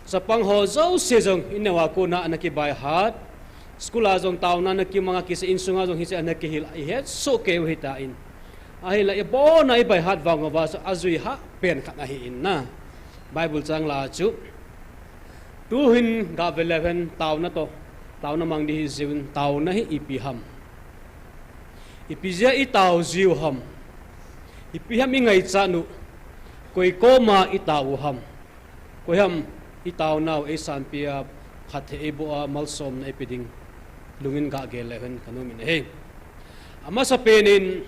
sapang ho zo se jong inawa ko na anaki bai hat skula jong tauna na ki mga kisa insunga jong hisi anaki hil I het so ke hita in ahila ibo na ibai hat wang ba so azui ha pen khat ahi in na Bible chang la chu tu hin ga veleven tauna to tauna mang di zin tauna hi ipiham ipizia I tau ziu ham ipiham ingai chanu koi koma itau ham koi ham itau now e san pia khathe ebo a malsom na epiding lungin ga geleven kanomin he ama sa penin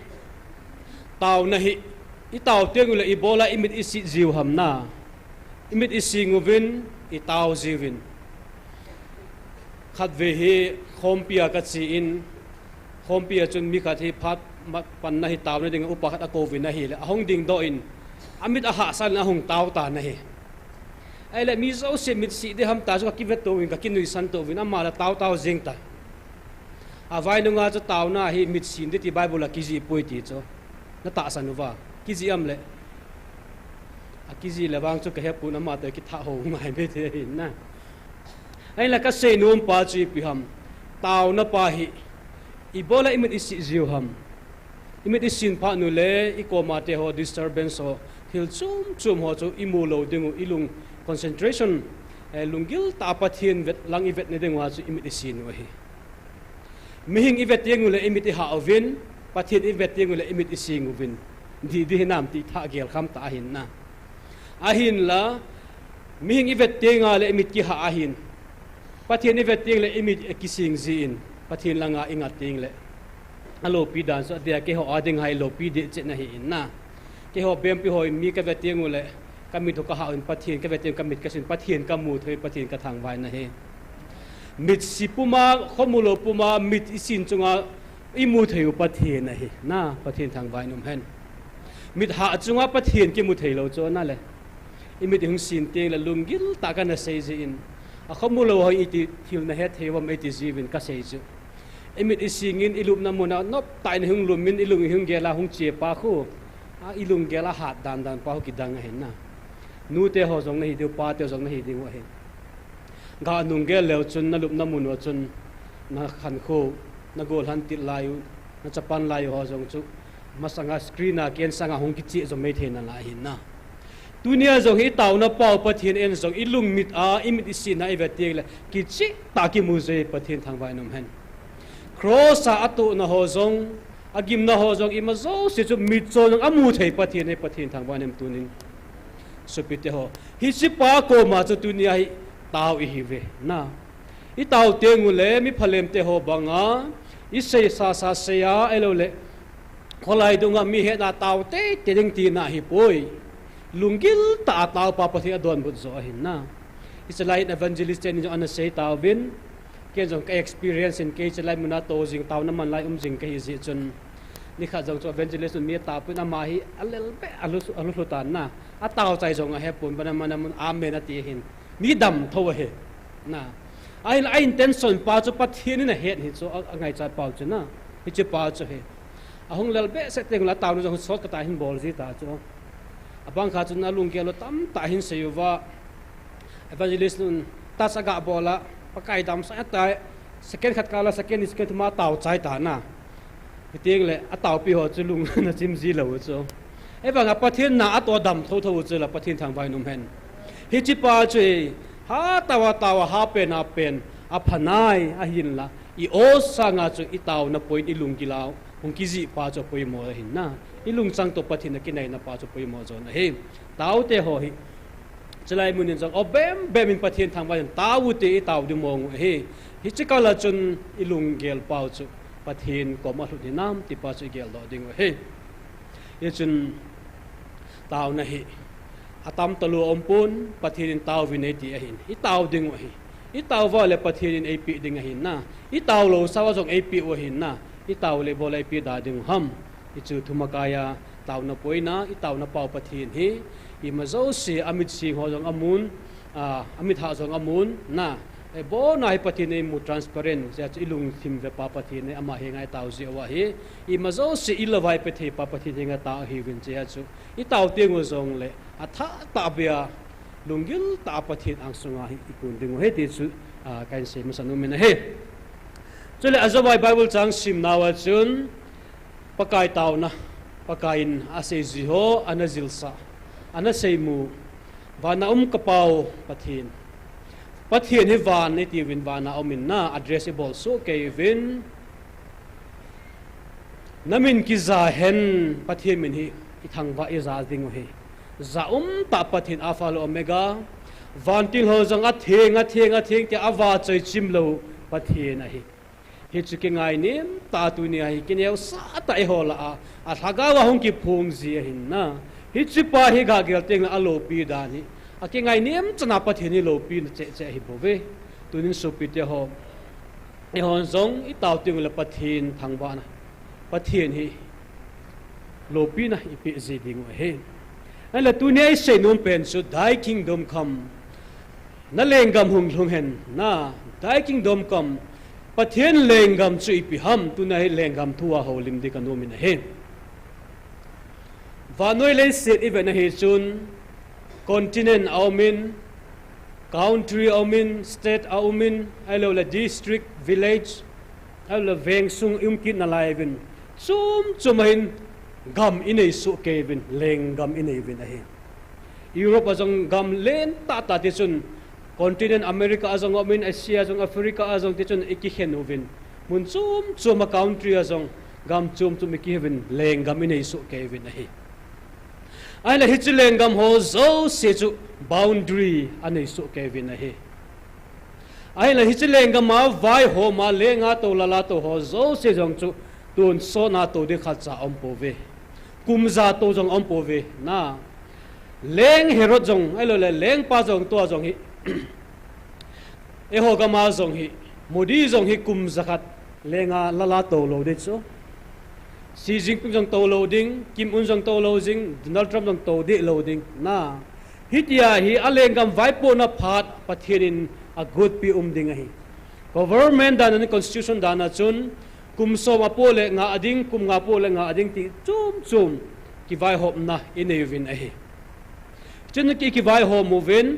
tau na hi itau tengula ibola imit isi ziu ham na imit isi nguvin itau ziwin khat ve he khompia ka chi in khompia chun mi khat hi phat pan na hi tau na ding upa khat a covid na hi ahong ding do in amit a ha san ahong tau ta na hi ai la mi zo se mit si de ham ta so ki vet to win ka kinui san to win ama la tau tau jing ta a vai nu nga cho tau na hi mit sin de ti Bible la ki ji poi ti cho na ta san wa ki ji am le a ki ji le wang cho ka he pu na ma te ki tha ho ngai be the hin na ai la ka se num pa chi pi ham tau na pa hi ibola imit isi ziu ham imit isin pa nu le I ko ma te ho disturbance ho hil chum ho chu imulo dingu ilung concentration lungil tapathin vet lang ivet ne dengwa chu imit isin wa hi mihing ivet yengule imit ha ovin pathin ivet yengule imit ising ovin di nam ti tha gel kham ta hin na ahin la mihing ivet tenga le imit ki ha ahin pathin ivet yeng le imit kising zin pathin langa ingat ting le alo pi dan so dia ke ho ading hai lo pi de che na hi na ke ho bem pi hoi mi ka vet yengule kami to ka haun pathin ka vetem kamit kasin pathin kamu thoi pathin ka thang vai na he mit sipuma khomulo puma mit isin chunga imu theu pathin na he na pathin thang vai num hen mit ha chunga pathin ki mu theilo cho na le imit hung sin te la lungil ta ka na sei in a khomulo hoi iti thil na he thewam iti jivin ka sei chu imit isingin ilup na muna nop tai na hung lumin ilung hung gela hung che pa khu a ilung gela hat dan pa ki dang hen na nu te ho jong na hi de pa te jong na hi ding wa he ga nung ge leo chun na lup na mun wa chun na khan kho na gol han tit layu na chapan layu ho jong chu masanga screen na ken sanga hong ki chi zo me the na la hin na dunia jong hi taw na pau pathin en jong ilung mit a imit isi na ivet te le ki chi ta ki mu je pathin thang vai nom hen cross a atu na ho jong agim na ho jong ima zo se chu mit zo ng amu thei pathin e pathin thang vai nem tunin supite ho hi si pa ko ma chu tunia hi taw I hive na I taw tengule mi phalem te ho banga I sei sa se ya elo le kholai dunga mi he na taw te ding ti na hi poi lungil ta taw pa pathi adon bu zo hin na is a light evangelist in on a say taw bin ke jong ka experience in ke chalai muna to jing taw na man lai jing ke hi ji chun ni kha jong cho evangelist mi ta pu na ma hi alel be alu tan na a taw chai jong a he pun bana man amen ati hin mi dam tho he na ai intention pa chu pathin na het hi so angai cha pa chu na hi che pa chu he a hong lel be se teng la taw no jong so ka ta hin bol ji ta chu abang kha chu na lung ke lo tam ta hin se yuwa evangelist nun ta sa ga bola pakai dam sa ta second khat kala second is ke ma taw chai ta na tieng le a taw pi ho chu lung na chim ji lo chu e bang a pathin na a to dam tho chu la pathin thang vai num hen hi chi pa chu ha tawa ha pen a phanai a hin la i o sanga chu i taw na point i lung kilaw hung kizi pa chu poi mo hin na i lung chang to pathin na kinai na pa chu poi mo zo na he taw te ho hi chalai munin jong obem bemin pathin thang ba taw te i taw di mong he hi chikala chun i lung gel pau chu pathin ko ma hlu ni nam ti pa chu gel lo ding he ye chun taw na hi atam talu ompun pathin taw vineti a hin i taw ding hi i taw va le pathin ap ding hin na i taw lo sawa jong ap o hin na i taw le bol ap da ding ham i chu thumakaya taw na poina i taw na pau pathin hi i mazo si amit sing ho jong amun amit ha jong amun na e bo nai pathin e mu transparent ja ilung thim ve pa pathin e ama hengai taw ji wa hi i mazo si ilawai pe the pa pathin henga ta hi win che chu i taw te ngo jong le atha ta bia lungil ta pathin ang sunga hi ikun ding he ti chu kain se masanu men he chule azawai bible chang sim nawa chun pakai taw na pakain ase ji ho anazilsa ana seimu wana kapau pathin pathin hi van ni ti win wana omin na addressable so kevin namin ki za hen pathin min hi ithang wa iza ding he za ta pathin afalo omega van til ho jang a theng te awa choi chimlo pathin a hi hi chuki ngai nim ta tu ni hi kineu sa ta e hola a thaga wa hong ki phung ji hin na hi chipa hi ga gel teng a lo pi da ni a ki ngai nim chana pathin ni lo pi che hi bove tunin su pi te ho e hon zong i taw ting le pathin thang ba na pathin hi lo pi na i pi ji ding he ala tu ne se nom pen su dai kingdom come na lengam hung lung hen na dai kingdom come pathin lengam chu ipi ham tu na hi lengam thuwa ho lim de kan nomin he vanoi le set even he chun continent aumin country aumin state aumin alo la district village alo veng sung umkin na laivin chum hin gam inei su kevin lengam inei vin he Europe azong gam len ta ti chun continent America azong omin Asia azong Africa azong ti chun ikikhen ovin mun chum a country azong gam chum ikihevin lengam inei su kevin he ai la hit lengam ho zo se chu boundary anei su kevin he ai la hit lengam ma vai ho ma lenga to la to ho zo se jong chu tun so na to de kha cha om pove kumza to jong om pove na leng herot jong ai lo le leng pa jong to jong hi e ho ga ma jong hi modi jong hi kum zakat lenga lala to lo de so Xi Jinping jong to lo ding Kim Un jong to lo ding Donald Trump jong to de lo ding na hitia hi alengam vai po na phat pathirin a good pi ding hi government dan ni constitution dan na chun kum so ma pole nga ading kum nga pole nga ading ti chum ki vai hop na inevin hi chun ki vai ho movin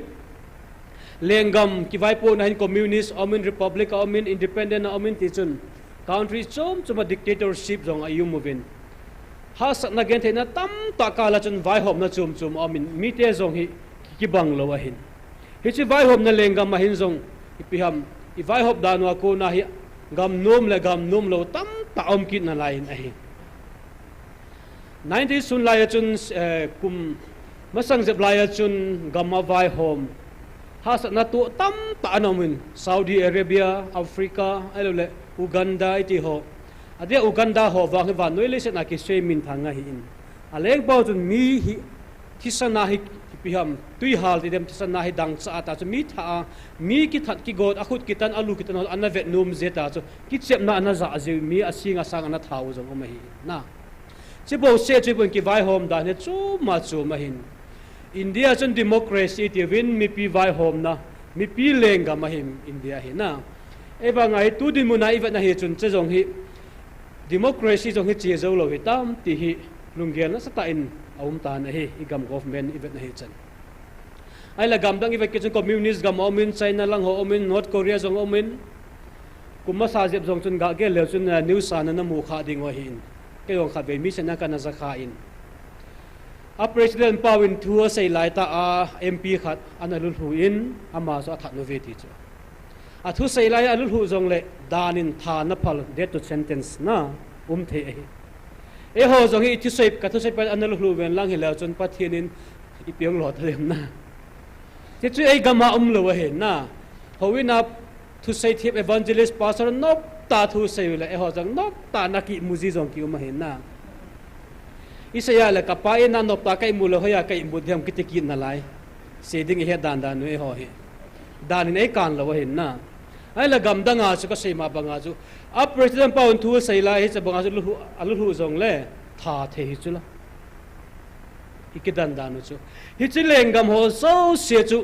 lengam ki vai po na hin communist omin republic omin independent omin ti chun country chum a dictatorship jong ayu movin has na gen the na tam ta kala chun vai hop na chum omin mi te jong hi ki bang lo a hin hi chi vai hop na lengam ma hin jong ipiham i vai hop danwa ko na hi gam nom lo tam ta om ki na lain a hi 90 sun lai chun kum masang jeb lai chun gam ma vai hom has na tu tam ta anomin Saudi Arabia Africa alole Uganda iti ho adia Uganda ho wa noi le se na ki se min thanga hi in aleng pau chun mi hi thisana hi piham tui hal ti dem thisana hi dang cha ta chu mi tha mi ki that ki god akhut kitan alu kitan anna vet num zeta chu ki chep na ana za je mi asinga sang ana thau jong o ma hi na chibo se chibun ki vai hom da ne chu ma hin India chun democracy ti win mi pi vai hom na mi pi lenga ma him India hi na eba ngai tu din mu na iwa na hi chun che jong hi democracy jong hi che zo lo hi tam ti hi lunggel na sa ta in aum ta na hi igam government iwa na hi chan ai la gam dang iwa ki chun communist gam omin China lang ho omin North Korea jong omin kuma sa jeb jong chun ga ge le chun news ana na mu kha ding wa hin ke yong kha ve mi se na kana za kha in a president pawin thua sei lai ta a MP khat ana lul hu in ama so that no ve ti chu thu sei lai alul hu zong le danin tha na phal death to sentence na the e ho zong hi thu sei ka thu sei pa anal hu ven lang hi la chon pathianin i piang lo thalem na che chu ei gama lo he na howina thu sei thiep evangelist pastor nop ta thu sei le e ho zong nop ta na ki muzi zong ki uma he na isaya la kapai na nop ta kai mulo hoya kai mudhyam kitiki na lai seding he dan dan we ho he dan nei kan lo he na ai la gam danga chu ka sei ma banga chu a president paun thu sei la he cha banga chu alu hu zong le tha the hi chu la ikidan dan chu hi chi leng gam ho so se chu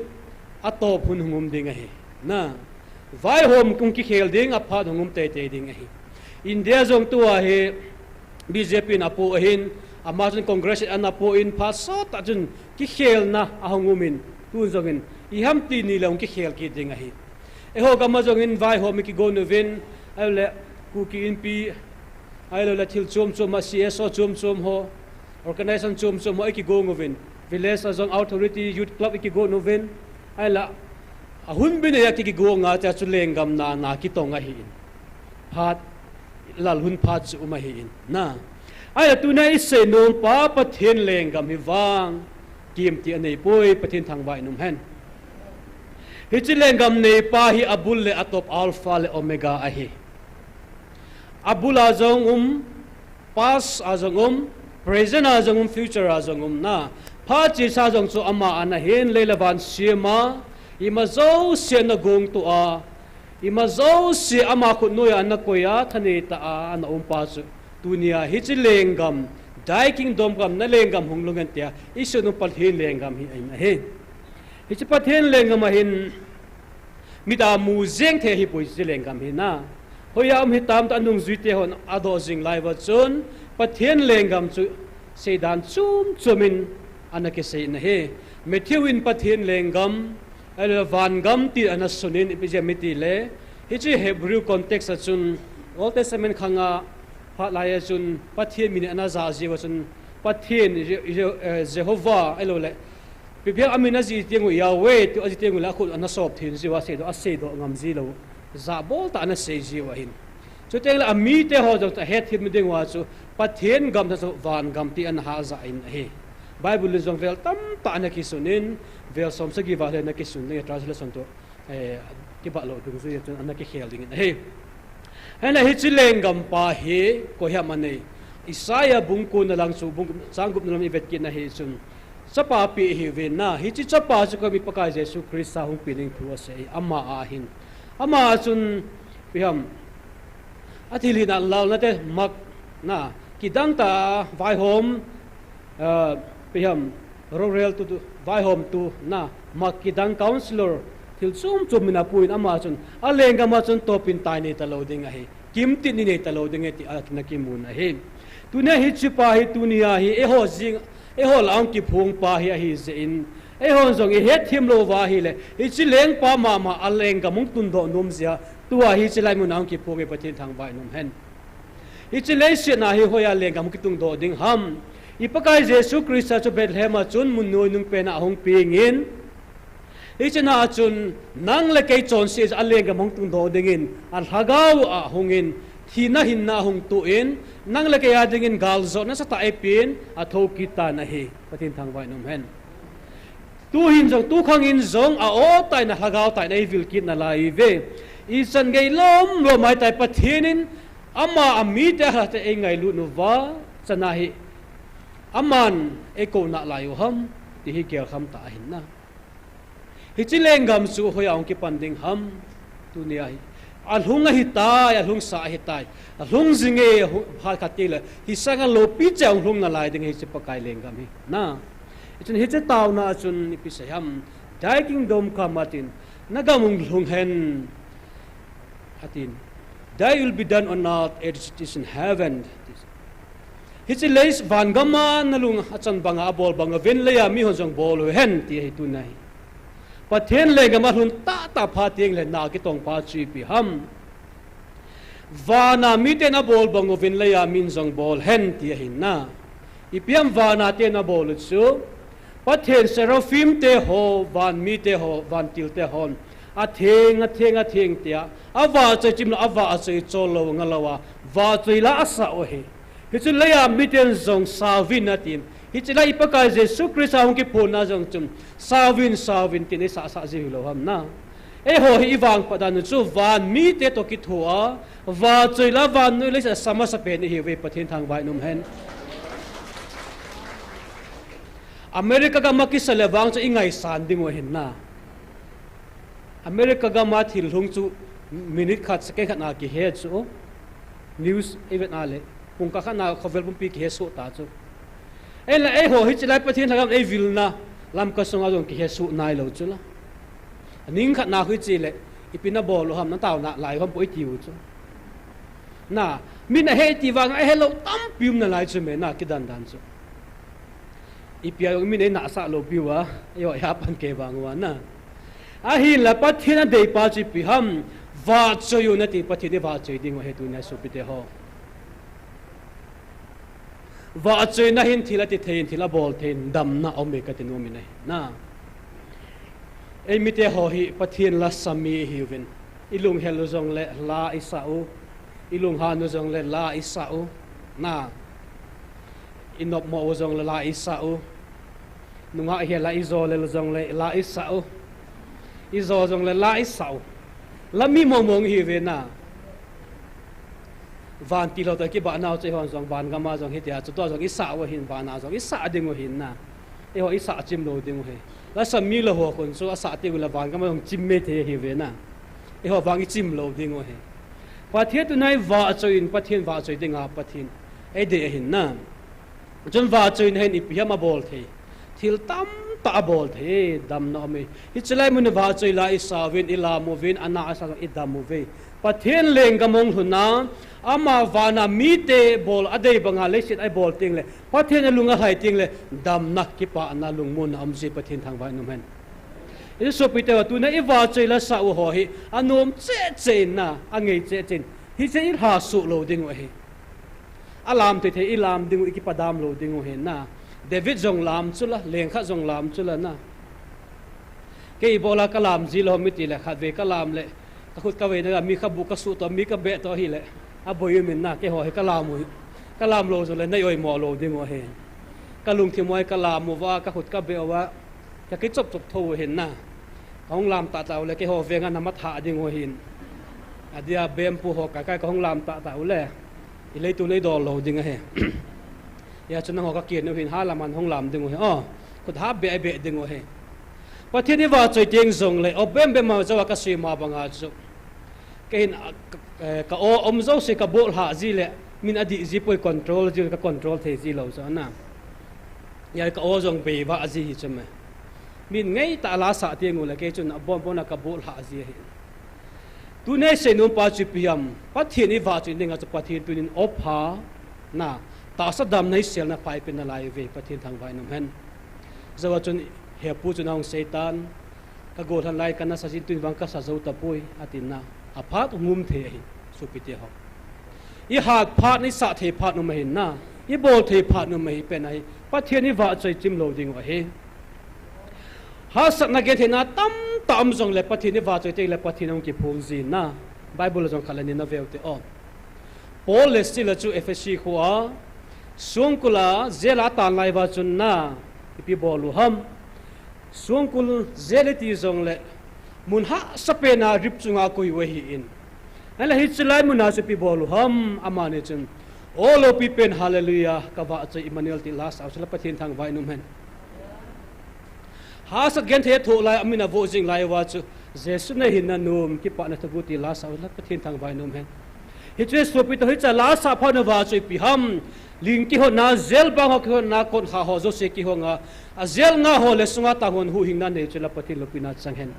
a to phun hungum ding he na vai hom kum ki khel ding a pha hungum te te ding he india zong tu a he bjp na po hin Amazon Congress ana po in paso ta jun ki khel na ahungumin tu zongin I ham ti ni long ki khel ki dinga hi e ho gama zongin vai ho mi ki go no vin ale ku ki in pi ai lo la thil chom ma CSO chom ho organization chom ho ki go ngovin village azong authority youth club ki go no vin ai la ahun bin ya ki go nga cha chu leng gam na ki tonga hi phat lal hun phat chu ma hi na ai tu na ise nom pa pathian leng gam hi wang kim ti anei poi pathian thang vai num hen hi chi leng gam nei pa hi abul le atop alpha le omega a hi abul azong past azong present azong future azong na pha chi sa jong chu ama ana hen le laban siama ima zo se na gong tu a ima zo se ama khu noya na koya thane ta a na pa chu dunia hi chi lenggam dai kingdom gam na lenggam hunglungan tia isu no pathin lenggam hi ai na he hi chi pathin lenggam hin mida mu zeng the hi poi chi lenggam hi na hoyam hi tam ta nung zui te hon ado jing lai wa chun pathin lenggam chu sedan chumin anake sei na he methewin pathin lenggam ala van gam ti ana sunin epijamiti le hi chi hebrew context chun old testament khanga lai chun pathian min ana za jiwa chun pathian jehovah elo le pipia amina ji tiengu yahweh tu aji tiengu la khu ana sop thin jiwa se do ase do ngam ji lo za bol ta ana se jiwa hin chu teng la ami te ho do ta het him ding wa chu pathian gam ta van gam ti an ha za in he bible zong vel tam ta ana ki sunin vel som sa gi wa le na ki sun ne translation to ki ba lo dung ji chun ana ki khel ding he hena hi chileng gam pa he ko hya mane Isaiah bungku na lang su bung sanggup na lam ibet kin na hi sun sapa pi hi ven na hi chi chapa chu ko mi pakai Jesu Christ sa hung pining thu ase ama ahin ama sun piham athili na law na te mak na kidang ta vai hom piham rural tu vai hom tu na mak kidang counselor til chum mina puin ama chun alenga ma chun topin tai nei talo ding a hi kim ti ni nei talo ding ti akna ki mun a hi tuna hi chipa hi tunia hi e ho jing e ho lang ki phung pa hi a hi ze in e ho zong e het thim lo wa hi le hi chi leng pa ma alenga mung tun do num zia tua hi chi lai mun ang ki phung e pathin thang bai num hen hi chi le se na hi hoya lenga mung ki tung do ding ham ipakai Jesu Christ chu Bethlehem chun mun noi nung pe na hong pingin ichana chun nang le kei chon se alenga mong tung do dingin an hagaw a hungin thina hinna hung tu in nang le kei adingin gal zo na sa ta epin a tho kita na hi patin thang vai num hen tu hin jong tu khang in zong a o tai na hagaw tai na vil kit na lai ve isan gei lom lo mai tai pathinin ama ami te ha te engai lu nu wa chana hi aman e ko na layu ham ti hi ker kham ta hin na hi chi lenggam su hoyang ki panding ham tunia hi alhung hi tai alhung sa hi tai alhung zinge ha khatila hi sanga lo pi chang hlung na lai ding hi chi pakai lenggam hi na ichun hi che taw na chun ni pi sayam dai kingdom ka matin nagamung hlung hen atin thy will be done on earth as it is in heaven hi chi leis van gama nalung achan banga bol banga ven leya mi hon jong bol hen ti hi tunai pathian le gama hun ta pha tieng le na ki tong pa chi pi ham wana mi te na bol bango vin le ya min jong bol hen ti hin na ipiam wana te na bol chu pathian seraphim te ho van mi te ho van til te hon a theng tia awa choi chim la awa choi cholo ngalawa wa choi la asa o he hi chu leya miten zong savin atin hi chila ipakai jesu christ hong ki phona jong chum savin tin sa ji lo ham na e ho hi wang padan chu van mi te to ki thua wa choi la van noi le sa sama sa pe ni hi ve pathin thang vai num hen America ga makis lewang chu ingai san ding o hin na America ga ma thil hung chu minute khat second khat na ki he chu news event ale kung ka khana khovel pum pi ki he so ta chu ela e ho hi chilai pathin thagam e vilna lam ka songa jong ki he su nai lo chu la ning khat na hui chi le ipina bol lo ham na taw na lai hom poi tiu chu na min a he ti wang a hello tam pium na lai chu me na ki dan chu ipia min e na sa lo piwa yo ya pan ke wang wa na a hi la pathin dei pa chi pi ham va choyu na ti pathin va choi ding he tu na su pi te ho va choi na hin thila ti thein thila bol thein dam na ome ka ti no mi nei na ei mi te ho hi pathin la sami hi vin ilung helu jong le la isau ilung hanu jong le la isau na inop mo jong le la isau nunga he la izo le jong le la isau izo jong le la isau lami mong hi ve na van ti lo ta ki ba naw che hon jong ban ga ma jong hi tia chu to jong isa wa hin ba na jong isa ding o hin na e ho isa chim lo ding o he la sam mi lo ho kon so asa ti la van ga ma jong chim me the hi ve na e ho wang chim lo ding o he pathian tu nai wa choin pathian wa choi ding a pathin e de hin na jon wa choin hen ipia ma bol the thil tam ta bol the dam no me hi chlai mun wa choi la isa win ila mo win ana asa i dam mo ve pathian leng ga mong huna ama vana mite bol adei banga lesit ai bol ting le pathian lunga hai ting le dam nak ki pa na lung mun amji pathian thang vai num hen i so pite wa tu na i wa chei la sa u ho hi anom che na angei che chen hi che i ha su lo ding wa hi alam te the ilam ding ki padam lo ding o hen na David jong lam chula leng kha jong lam chula na ke bola kalam ji lo mi ti le kha ve kalam le ka khut ka ve na mi kha bu ka su to mi ka be to hi le a boy min na ke ho he kalam lo zo le nei oi mo lo ding o he kalung thi moi kalam mo wa ka khut ka be wa ka ki chop tho hen na hong lam ta ta le ke ho ve nga na ma tha ding o hin adia bem pu ho ka ka hong lam ta ta le i le tu le do lo ding a he ya chun ho ka kien no hin ha laman hong lam ding o he khut ha be ding o he pathian ni wa choi teng zong le obem be ma zo ka si ma banga chu kein ka o omzo se ka bol ha ji le min adi ji poi control ji ka control the ji lo so na ya ka o jong be wa ji hi chme min ngei ta la sa tieng le ke chun bon ka bol ha ji hi tu ne se no pa chi piam pathian ni wa chi ninga chu pathian tunin opha na ta sa dam nei sel na pai pen na lai ve pathian thang vai nam hen zawa chun he pu chu nang satan ka go than lai kana sa jin tuin wang ka sa zo ta pui atin na aphat ngum the hi supite ho i hat phat ni sa the phat no mai na i bol the phat no mai pen ai pathian ni wa choi chim lo ding wa he ha sa na ge the na tam jong le pathian ni wa choi te le pathian ong ki phung ji na bible jong khalani na veu te o Paul le sila chu FSC khuwa sungkula zela tan lai wa chun na ipi bolu ham sungkul zeleti jong le mun ha sapena rip chunga koi we hi in ala hi chlai mun ha supi bolu ham amane chun all of people hallelujah ka wa chai Emmanuel ti las ausla pathin thang vai num hen ha sa gen the tho lai amina vo jing lai wa chu jesu na hin na num ki pa na thagu ti las ausla pathin thang vai num hen hi che sopi to hi cha la sa pha na wa chai pi ham ling ki ho na zel bang ho na kon kha ho zo se ki ho nga a zel nga ho le sunga ta hon hu hing na ne chela pathin lopina chang hen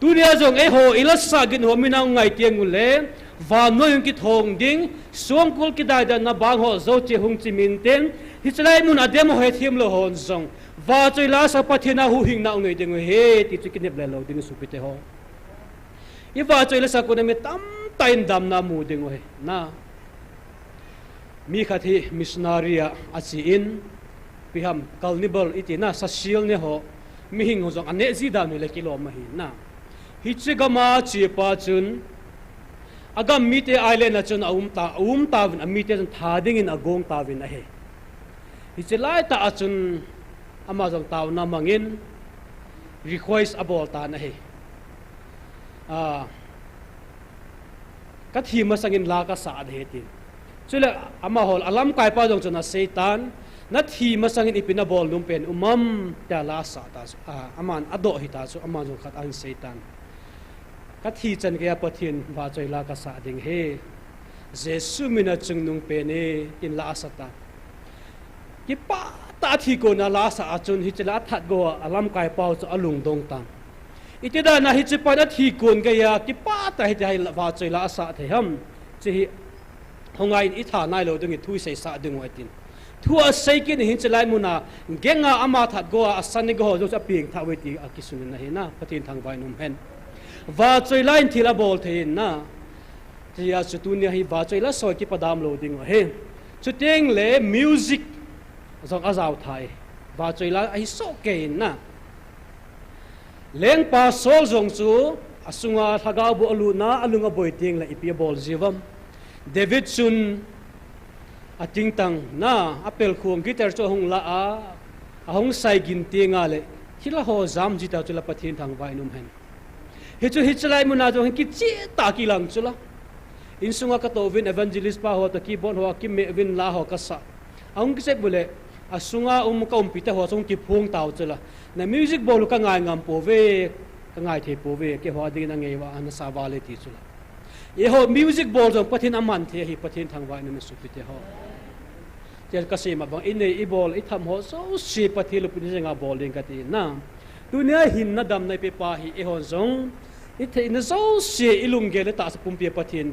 tunia jong e ho ilasa gin ho mina ngai tiang le va no yung ki thong ding suang kul ki dai da na bang ho zo che hung chi min ten hi chlai mun adem ho he thim lo hon zong va choi la sa pathina hu hing na ngai ding he ti chi kinep le lo ding su pite ho i va choi la sa ko na me tam tain dam na mu ding he na mi khathi missionaria achi in piham carnival itina sa sil ne ho mi hing ho jong ane ji da ne le kilo ma hi na hi chigama chi pa chun agam mite island na chun ta vin mite chun thading in agong ta vin a he hi chelai ta chun ama jong taw na mangin request abol ta na he ka thi ma sangin la ka sa de tin chule ama hol alam kai pa jong chuna satan na thi ma sangin ipina bol num pen umam ta la sa ta aman ado hi ta su ama jong khat an satan ka thi chan ke pathin ba choi la ka sa ding he jesu mina chung nung pe ne in la asata ki pa ta thi ko na la sa achun hi chela that go alam kai pau chu alung dong tam ite da na hi chi pa na thi kon ga ya ki pa ta hi dai ba choi la sa the ham chi hongai i tha nai lo dung i thui sei sa dung wa tin thua sei kin hin chelai muna genga ama that go asan go jo cha ping tha we ti akisun na he na pathin thang vai num hen va choi line thila bol thein na tia chu tu ni hi va choi la soi ki padam lo ding he chu teng le music zong azaw thai va choi la ai so ke na leng pa sol zong chu asunga thagau bu alu na alunga boi ting la ipi bol jiwam david chun ating tang na apel khung gitar cho hong la a hong sai gin tinga le thila ho zam ji ta chula pathin thang vai num hen hi chu hi chlai muna jo ki chi ta ki lang chula in sunga ka to vin evangelist pa ho ta ki bon ho ki me vin la ho ka sa ang ki se bule asunga ka pita ho song ki phung taw chula na music bol ka ngai ngam po ve ka ngai the po ve ke ho ding na ngei wa an sa wa le ti chula e ho music bol jo pathin aman the hi pathin thang vai num su pite ho tel ka se ma bang in nei i bol i tham ho so si pathil pu ni nga bol ding ka ti na dunia hin na dam nai pe pa hi e ho zong i the in so si ilung ge le ta sa pum pe pathin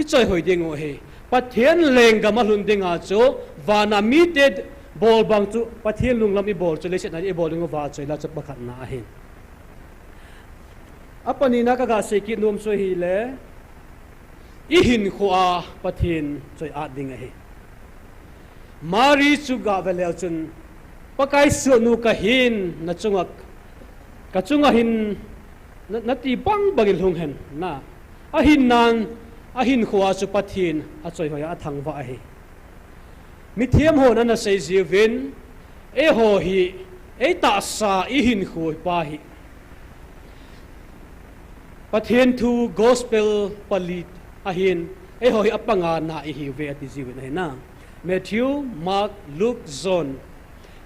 i choi hoi ding o he pathian leng ga ma lun ding a cho wana mited bol bang chu pathian lung lam i bol chu le se na i bol ding wa choi la cha pakhat na hin apani na ka ga se ki nom so hi le i hin khuwa pathin choi a ding a he mari chu ga velel chun pakai su nu ka hin na chungak ka chunga hin na ti bang bagil hung hen na a hin nan a hin khuwa chu pathin a choi hoya a thang wa hi mi thiam ho na sei zivin e ho hi e ta sa i hin khoi pa hi pathin thu gospel palit a hin e ho hi apanga na i hi ve ati zivin he na Matthew, Mark, Luke, John.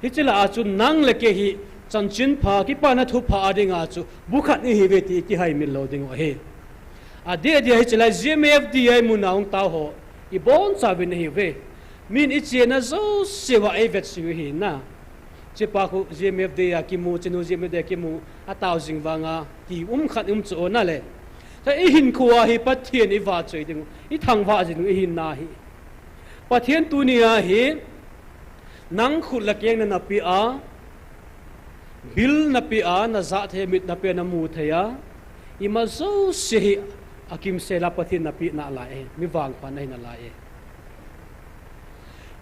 Hichila achu nang leke hi chanchin pha ki pa na thu pha adinga chu bukhat ni hi veti ki hai mil lo ding o he ade ade hichila GMFDI munaung ta ho I bon sa bin hi ve min I che na zo sewa e vet su hi na che pa ku GMFDI ki mu chenu GMFDI ki mu a taw jing wanga ki khat chu na le ta I hin khuwa hi pathian I wa choi ding I thang wa jing I hin na hi pathian tunia hi nang khut la keng na pi a bil na pi a na za the mit na pe na mu theya I ma zo se hi akim se la pathian na pi na la e mi wang pa na na la e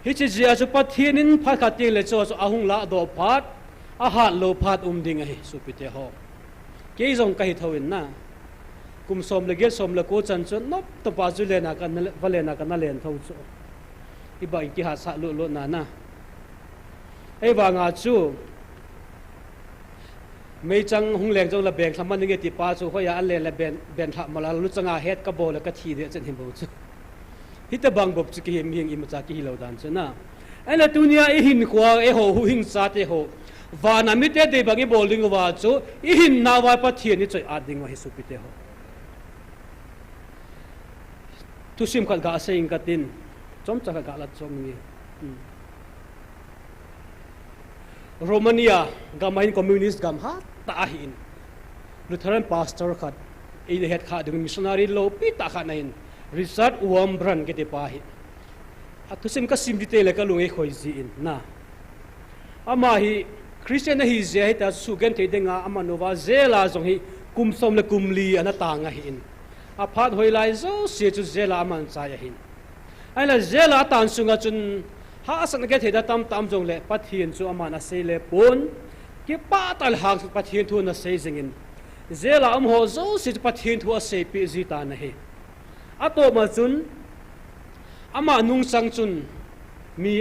hi chi ji a chu pathian in pha kha te le cho ahung la do phat a ha lo phat ding a hi su pi te ho ke jong ka hi thawin na kum som le gel som la ko chan chon nop to pa ju le na kan vale na kan na len thau chu iba ki ha sa lo na na ai wa nga chu mei chang hung leng jong la beng thaman nge ti pa chu hoya alle la ben tha mala lu changa het ka bol ka thi de chen him bo chu hita bang bob chu ki hem hing I ma cha ki lo dan chu na ai la tunia I hin kwa e ho hu hing sa te ho wa na mi te de bang I bol ding wa chu I hin na wa pa thi ni choi a ding wa hi su pi te ho tu sim khat ga se ing ka tin chom cha ga la chom ni Romania gamain communist gam ha ta hin Lutheran pastor khat I the head kha dung missionary lo pi ta kha nain Richard Wambran ke te pa hi atu sim ka sim detail ka lungai khoi ji in na ama hi Christian hi je hi ta su gen te denga ama nova zela jong hi kum som le kum li ana ta nga hi in a phat hoi lai zo se chu zela man cha ya hin ai la zela tan sunga chun ha asan ke theda tam jong le pathian chu amana se le pon ki pa tal hang pathian thu na se jingin zela am ho zo si pathin thu a se pi zi ta na he ato ma chun ama nung sang chun mi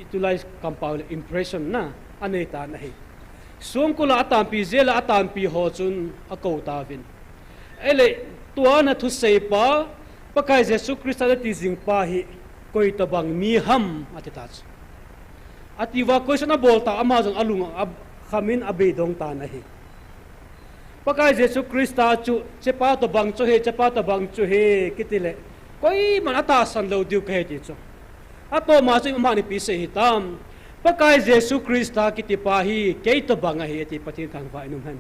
utilize compound impression na ane ta na he sum kula atam pi zela atam pi ho chun a ko ta vin ele tua na thu se pa pakai jesu krista ti jing pa hi koi ta bang mi ham atita atiwa question na bolta ama jong alung khamin abe dong ta na hi pakai jesu krista chu chepa to bang chu he kitile koi man ata san lo diu ke ti chu ato ma chu ma ni pi se hi tam pakai jesu krista kiti pa hi ke to bang hi ti patin thang vai num han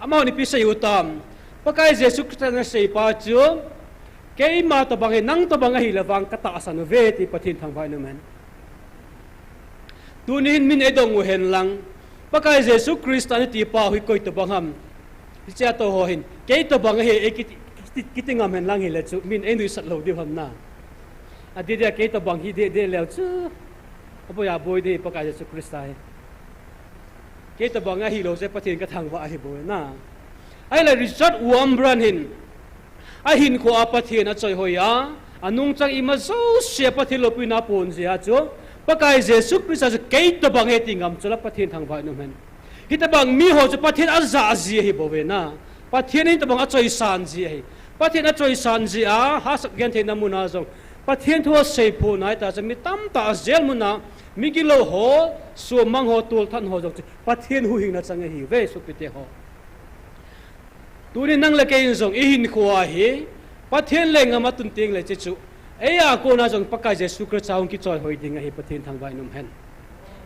ama ni pi se yu tam pakai jesu krista na se pa chu ke ma to bang nang to bang hi lawang kata san ve ti patin thang vai num han tunin min edong hen lang pakai jesu krista ni ti pa hui koi to bangam cha to ho hin ke to bang he kitingam hen lang hi le chu min endu sat lo di ham na adi dia ke to bang hi de le chu apo ya boy de pakai jesu krista he ke to bang hi lo se pathin ka thang wa hi boy na ai la result uam bran hin a hin ko apathin a choi hoya anung chang ima so se pathil lo pina pon zia chu pakai jesu krista se ke to bang he tingam chula pathin thang vai no men hita bang mi ho chu pathin azza azia hi bowe na pathin in to bang a choi san ji hi pathin a choi san ji a ha sak gen the namuna zong pathin thu se phu nai ta mi tam ta zel muna mi kilo ho so mang ho tul than ho jong pathin hu hing na chang hi ve su pite ho turin nang le ke in zong i hin khwa hi pathin le ngama tun ting le che chu eya ko na jong pakai jesu krista ong ki choi hoi ding hi pathin thang vai num hen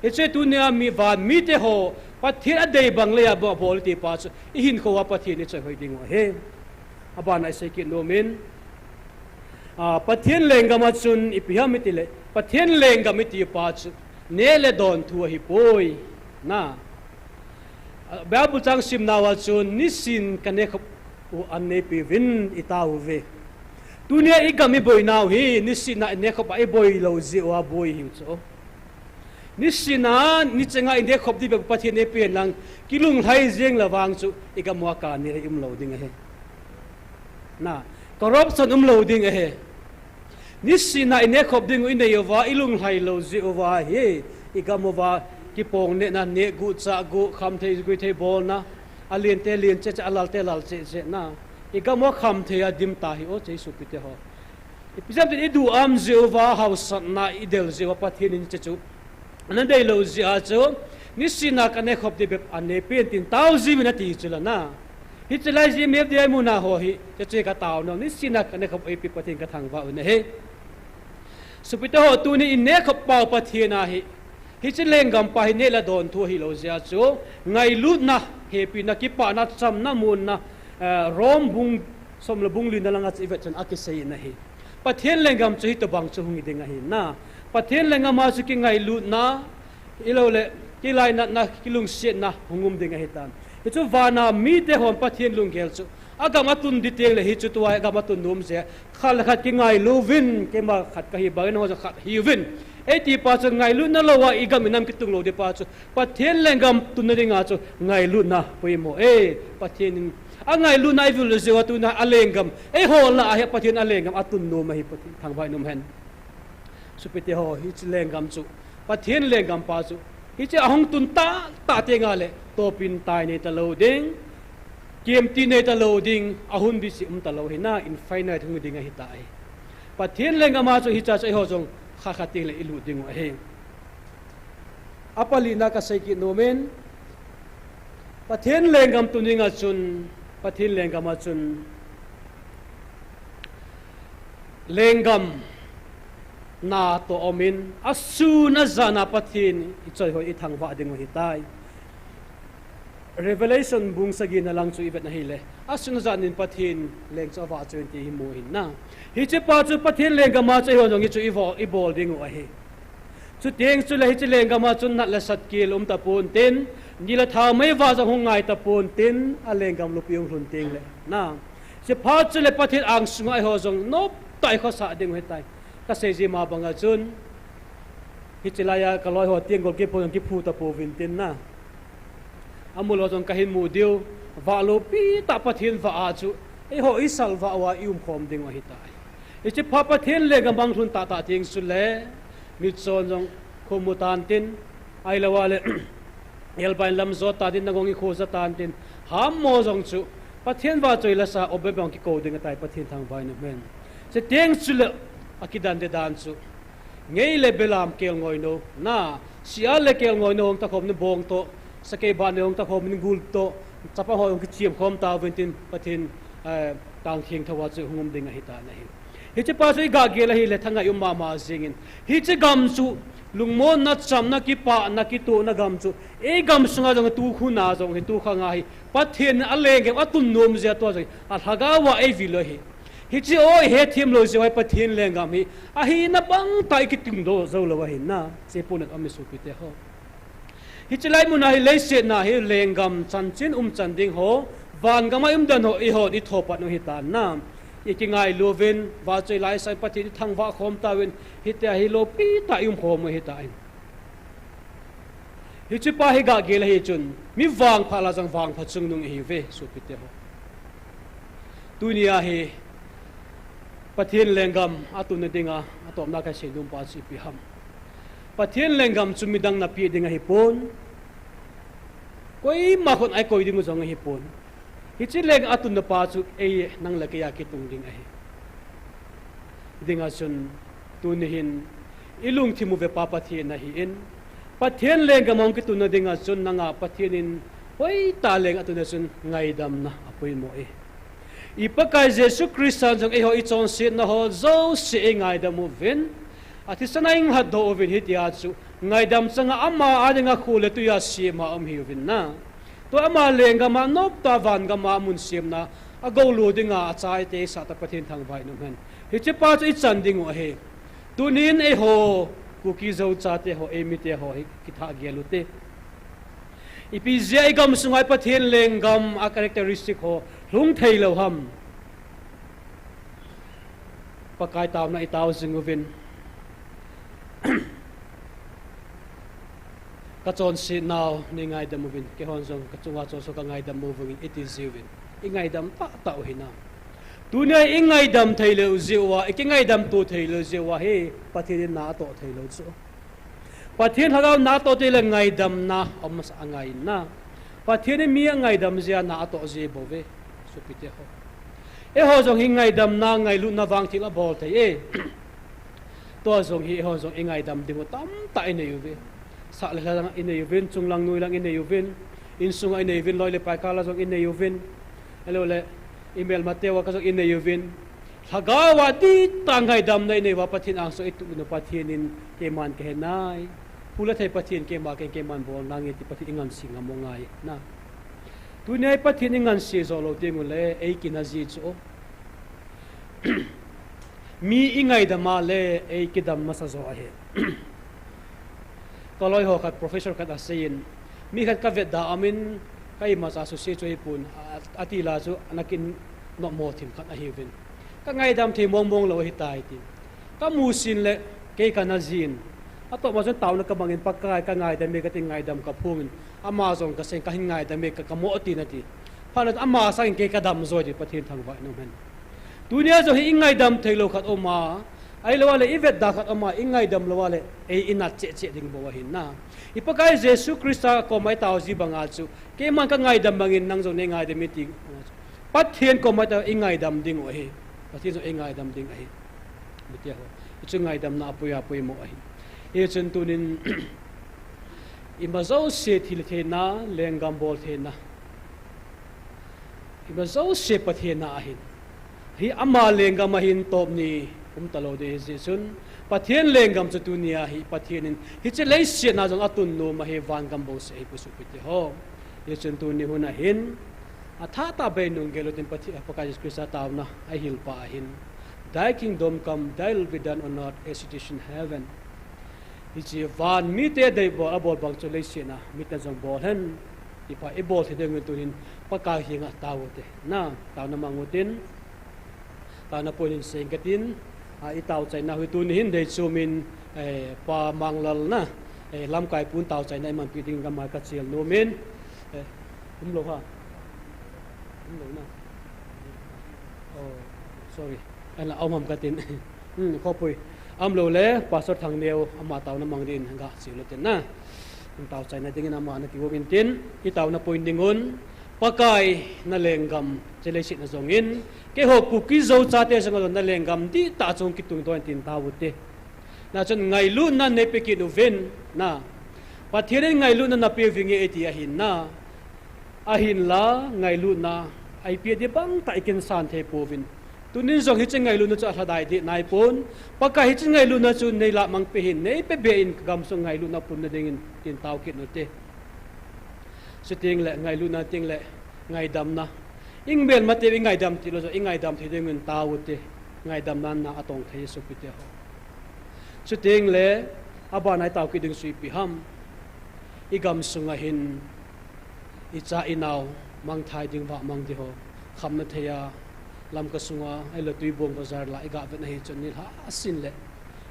e che tu ne mi van mi te ho pathin a dei bang le ya bo bol ti pa chu i hin ko wa pathin ni choi hoi ding he aban ai se ki no min pathin leng gama chun ipia mi ti le pathin leng gama ti pa chu ne le don thu hi poi na bible chang sim na wa chun nisin kane khop u an ne pi vin itau ve tunia igami boy now hi nisina ne khop ai boy lo zi wa boy hi cho nisina ni chenga inde khop di be pathin ne pe lang kilung hai jeng lawang chu igamwa ka ni im lo ding he na corruption lo ding he nisina ine khop ding ine yowa ilung hai lo zi wa he igamwa ki pong ne na ne gu cha gu kham thei gu thei bol na alien te lien che alal te lal che na igamo kham thea dim ta hi o chei su pite ho episam te du am zewa house na idel zewa pathin in chu anan dei lo zia chu nisina kane khop de bep ane pen tin tauzi minati chula na hi chelai ji mep de mu na ho hi che ka taw no nisina kane khop e pi pathin ka thang wa ne he su pite ho tu ni in ne khop pau pathina hi cheleng gam pa hi ne la don thu hi lo zia chu ngai lut na he pi na ki pa na cham na mun na rom bung som la bung lin na langa chi vet chan akisei na hi pathen lengam chu hi to bang chu hungi dinga hi na pathen lengam ma chu ki ngai lut na ilo le ki lai na kilung set na hungum dinga hi tan chu wana mi te hom pathen lung gel chu agam atun diteng le hi chu tuai agam atun num se khal khat ki ngai lu vin ke ma khat ka hi ba no khat hi vin eti pa chu ngai lu na lawa igam inam ki tung lo de pa chu pathen lengam tun na ringa chu ngai lu na poimo pathen angai lu nai vul zewa tu na alengam hol na a pathin alengam atun no ma hi pathin thang vai num hen supete ho hi lengam chu pathin lengam pa chu hi che ahong tun ta te nga le to pin tai ne ta lo ding kem ti ne ta lo ding ahun bi si ta lo hi na infinite hung ding hi tai pathin lengam ma chu hi cha ho jong kha kha te le ilu ding a he apali na ka sai ki no men pathin lengam tu ninga chun pathin lengam chun lengam na to omin asu na zana pathin ichoi hoi ithang wa ding hi tai revelation bung sagi na lang chu ibet na hile asu na zanin pathin leng cha wa 20 hi mo hin na hi che pa chu pathin lengam ma chai ho jong chu i bol ding wa he chu teng chu la hi che lengam chun na la sat kil ta pun tin ni la tha mai wa za hung ngai ta pon tin alengam lu piung hun ting le na se pha chu le pathin ang sungai ho jong no tai kho sa ding he tai ka se ji ma banga chun hi chilaya ka loi ho tiang gol ke pon ki phu ta po vin tin na amulo jong kahin mu dio valo pi ta pathin va a chu e ho isal va wa ium khom ding wa hitai e chi pa pathin le ga bang thun ta ta ting su le mit son jong khomutan tin ai lawale elbain lam zo ta din nagong i khoza tan tin ham mo jong chu pathin va choila sa obe bang ki ko ding tai pathin thang vai na men se teng chu le akidan de dan chu ngei le belam kel ngoi no na sia le kel ngoi no ta khom ni bong to sa ke ba ne ong ta khom ni gul to chapa ho ong ki chiam khom ta ventin pathin tang thing thawa chu hungum ding a hita na hi hi che pa chu ga ge la hi le thanga yum ma ma zingin hi che gam chu lungmo na cham na ki pa na ki tu na gam chu e gam sunga jong tu khu na jong hi tu kha nga hi pathin a le ge atun nom zia to jong a thaga wa e vi lo hi hi chi o he thim lo zoi pathin le gam hi a hi na bang tai ki ting do zo lo wa hi na se punat am su pi te ho hi chi lai mun a hi le se na hi lengam chan chin chan ding ho van gama dan ho i ho i thopat no hi ta na i ki ngai lovin wa choi lai sai pathin thang wa khom ta win hi te hi lo pi ta khom hi ta hi chi pa hi ga ge la hi chun mi wang phala jang wang pha chung nung hi ve su pi te ho dunia hi pathin lengam atun dinga atom na ka se dum pa si pi ham pathin lengam chumidang na pi dinga hi pon koi ma khon ai koi ding jong hi pon hi chi leng atun na pa chu e nang la ka ya ki tung ding ai dinga sun tunihin ilung thimu ve pa pathin na hi in pathin lengam ong ki tun dinga sun nanga pathinin koi ta leng atun na sun ngai dam na apoi mo e ipakai Jesu Kristan jong e ho i chon sit na ho zo se ngai dam mu vin ati sanaing haddo vin hitia chu ngai dam changa ama adinga khule tu ya si ma am hi vin na to ama lenga ma nop ta van ga ma mun sim na agol lu dinga achai te sa ta pathin thang vai no men hi che pa chu i chan ding o he tunin e ho ku ki zo cha te ho e mi te ho hi ki tha gelu te ipi zai gam sungai pathin lengam a characteristic ho lung thei lo ham pakai taw na itaw singuvin ka chon si naw ni ngai dam movin ke hon song ka chunga cho so ka ngai dam movin it is zivin ingai dam ta ta hina dunia ingai dam thei lo ziwa ikingai dam tu thei lo ziwa he pathin na to thei lo chu pathin hagaw na to te le ngai dam na omas angai na pathin mi ngai dam zia na to je bove supite ho e ho jong hingai dam na ngai lu na wang thila bol thei e to jong hi ho jong ingai dam dingo tam ta ine yuve sa le lang ine yuvin chung lang nui lang ine yuvin in sunga ine yuvin loi le pai kala jong ine yuvin hello le email matewa ka jong ine yuvin thagawa ti tangai dam nei nei wa pathin ang so itu no pathinin ke man ke nai pula thai pathin ke ma ke man bol nangi ti pathin ingan singa mo ngai na tu nei pathin ingan si zo lo te mu le e kinazi chu mi ingai da ma le e kidam masa zo a he toloi ho khat professor khat asin mi khat ka vet da amin kai ma sa associate choi pun atila chu anakin no mo thim khat a hivin ka ngai dam the mong mong lo hi tai ti ka mu sin le ke kana zin ato ma jon taw na ka bangin pakkai ka ngai dam me ka ti ngai dam ka phungin ama jong ka sen ka hin ngai dam me ka mo ti na ti phalat ama sa in ke ka dam zo di pathin thang vai no men dunia zo hi ngai dam thelo khat oma ai lawale ivet da khat ama ingai dam lawale e inat che ding bo hin na ipakai Jesu Krista ko mai taw ji bangal chu ke man ka ngai dam bangin nang zo ne ngai de meeting pathin ko mai ta ingai dam ding o he pathin zo ingai dam ding ai bitia ho chu ngai dam na apuya pui mo ai e chen tunin imazo se thil the na lengam bol the na imazo se pathin na ahin hi ama lengam hin top ni talo de jesun pathian lengam chu tunia hi pathinin hi che lei se na jong atun no ma he wang gam bo se pu su pite ho ye chen tu ni huna hin atha ta be nung gelo tin pathi apaka Jesus Christ ta na I hil pa hin thy kingdom come thy will be done on earth as it is in heaven hi che van mi te dei bo abol bang chu lei se na mi ta jong bo hen ti pa e bo the de ngun tu hin paka hi nga tawote na taw na mangutin ta na poin sing katin itaw chai na hu tu ni hin de chumin pa manglal na lam kai pun taw chai na man piting ga ma ka chil no min lo ha lo na oh sorry ala omam katin khopui lo le pastor thang neu ama taw na mangdin hanga siloten na taw chai na dingin ama na tiwogin tin ki taw na point dingun pakai na lenggam chelesit na zongin ke ho kuki zo chate sang na lenggam di ta chong kitung toin tin tawute na chon ngai lu na nepeki nu ven na pathiren ngai lu na nape vinge eti ahin na ahin la ngai lu na ai pia de bang ta iken san the povin tunin zong hi chengai lu na cha thadai di nai pon pakai hi chengai lu na chu nei la mang pe hin nei pe be in gam so ngai lu na pun na dingin tin taw kit no te siting le ngai lu na ting le ngai dam na ing bel ma te ngai dam ti lo so ngai dam thi ding un taw te ngai dam nan na atong thei su pi te ho siting le aba nai taw ki ding sui pi ham igam sunga hin icha inaw mang thai ding ba mang di ho kham na theya lam ka sunga ai la tui bom bazar la iga vet na hi chon ni ha asin le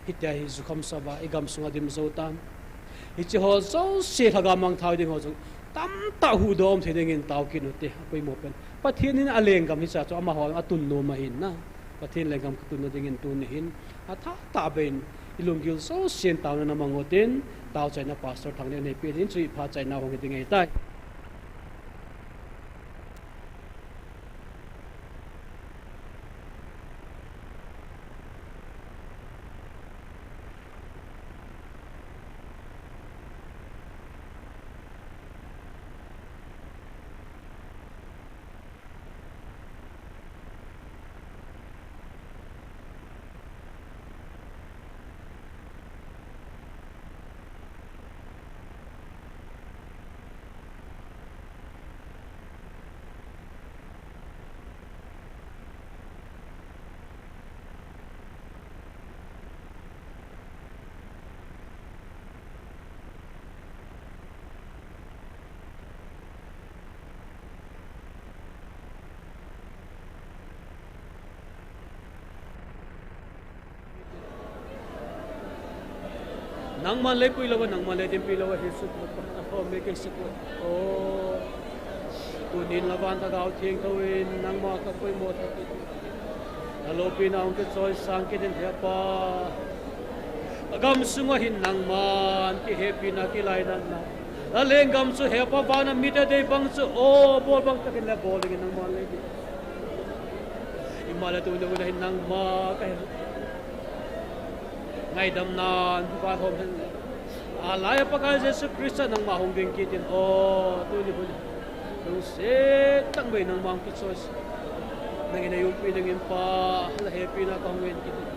hitia hi zu kham sa ba igam sunga dim zo tan hi chi ho zo se thaga mang thai ding ho zo tam ta hu dom the ding in taw ki no te poi mo pen pathin in aleng gam hi cha cho ama ho atun no ma hin na pathin lengam ku tun ding in tun hin a tha ta ben ilungil so sien taw na mangoten taw chai na pastor thang ne pe din chui pha chai na hong ding ai tai nang man le pui lawa nang man le dim pi lawa hisu ho me ke siku o tunin lawan ta gao thieng thawin nang ma ka pui mo tha ki alo pi na ong ke choi sang ke den thia pa agam sunga hin nang man ki happy na ki lai nan na la leng gam su he pa ba na mi ta dei bang su o bol bang ta ken la bol ngi nang man le ki imala tu na hin nang ma ka ngai dam nan pa hom alaya pakai Yesus Kristus nang mahong ding kitin o tu ni buli tu se tang bai nang mang ki chos nang ina yung pi ding pa la happy na kang wen kitin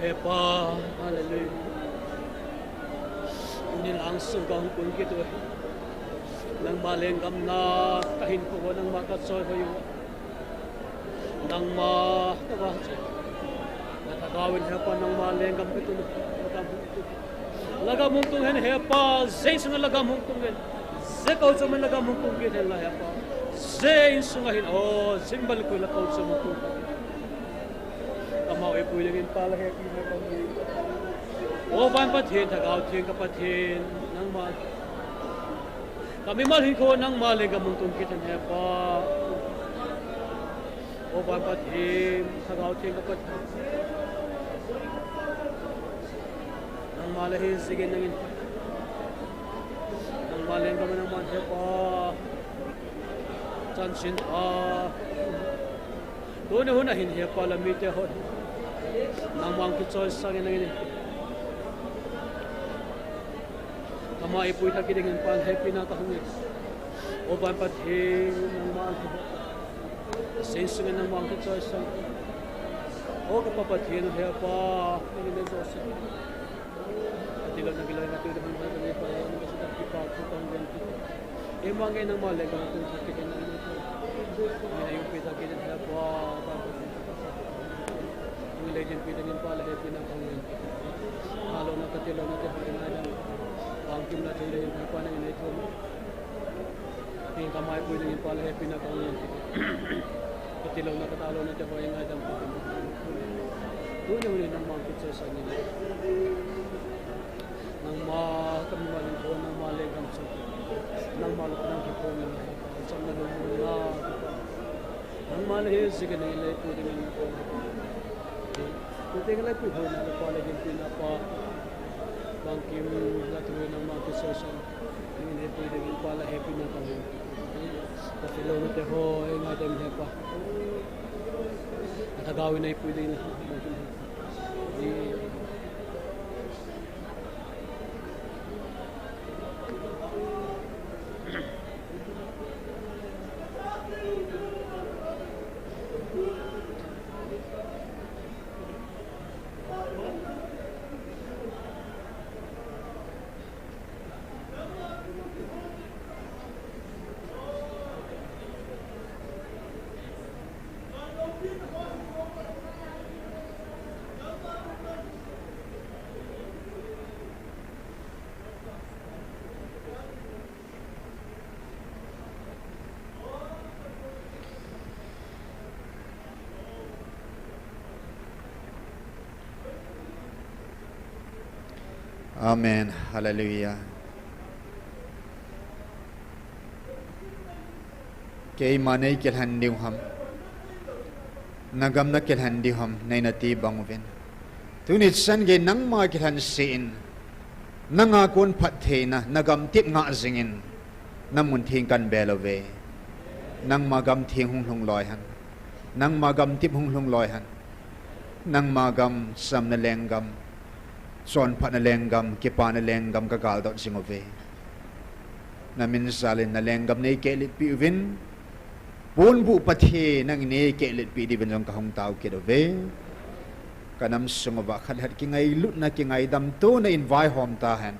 Hepa, hallelujah. Ini langsung kau pun gitu. Nang maleng kam na kahin ko nang makatsoy ko yung nang ma kabachi. Natagawin hepa nang maleng kam kito laga mungtung hen hepa zay sunga laga mungtung hen zay kau cuma laga mungtung kito la hepa zay sunga hin oh simbal ko la kau cuma mungtung mau ibu yang pala happy na kami. O ban pathin thagaw thing ka pathin nang mal. Kami malhin ko nang mali ka mungtung kitan hepa. O ban pathin thagaw thing ka pathin. Nang malahin sige nangin. Nang malin ka man man hepa. Chansin doon na hunahin hepa lamite ho. Nang mang ki choice sa ngin kama ipuy ta kiding pan happy na ka hungit o ban pathe nang mang sense nang mang ki choice sa o ka papathe no he pa ngin so sa atilo na gilay na tulo man ni pa ni sa ki pa ko tang gen e mangay nang male ka tong sakit na yung pita kita sa po yung legend pita din pala happy na kang halo na katilo na tayo na lang ang kim na tayo yung pa na ito yung kamay po din pala happy na kang katilo na katalo na tayo yung adam po doon yung rin ang mga pizza sa nila nang makamimanin po ng malegang sa nang malok ng kipon sa nalumula nang malahis sige na ilay po din yung po kung tingin po na pala din pinapa bangkim natuloy ng mga pizza hindi po din pala happy na kami katilo na tayo yung adam hepa nakagawin na po din Amen. Hallelujah. Kay manay kilhan diw ham. Nagam na kilhan diw ham nay nati banguvin. Tunit san ge nang mga kilhan siin. Nangakon pathe na nagam tip nga zingin. Namun ting kan belove. Nang magam ting hung loyhan. Nang magam tip hung loyhan. Nang magam sam na lenggam. Son pa na lenggam, kipa na lenggam kagal dot singove. Na minsalin na lenggam na ikelit pi uvin. Bunbu pati nang ini ikelit pi di benong kahong tao kidove. Kanam sungova khalat kingay lut na kingay dam to na invite home tahan.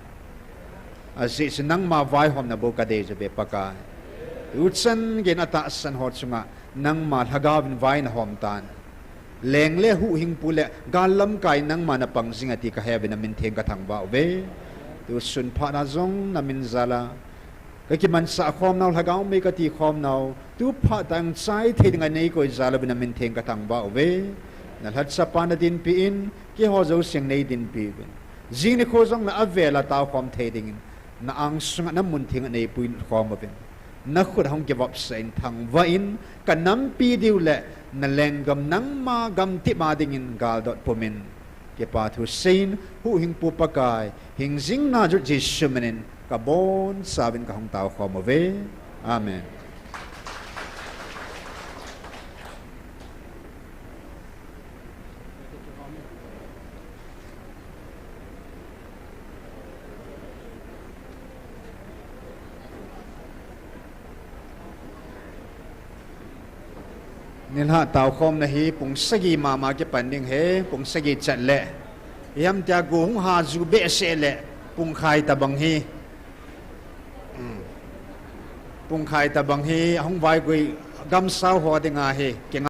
Asi senang ma vai home na boka de jabe paka. Utsan ginataasan hot sunga nang malhagawin vai na home tan. Leng le hu hing pule galam kai nang manapang singati ka heaven na minteng katang ba ve tu sun pa na zong na minzala ka ki man sa khom naw hagaw me ka ti khom naw tu pa tang sai the nga nei ko zala bin na minteng katang ba ve na hat sa pa na din piin ki ho zo sing nei din pi bin zini ko zong na avela taw khom the ding na ang sunga na munting nei puin khom ben na khut hong give up sein thang va in kanam pi diu le na lenggam nang magam ti madingin gal dot pumin ke patu sein hu hing pu pakai hing jing na ju jisu menin kabon sabin ka hong tao ko mo ve amen. Nilha tao khom na hi pung sagi mama ke panding he pung sagi chat le yam tia gung ha zu be se le pung khai tabang hi pung khai tabang hi hong vai gui gam sao ho de nga he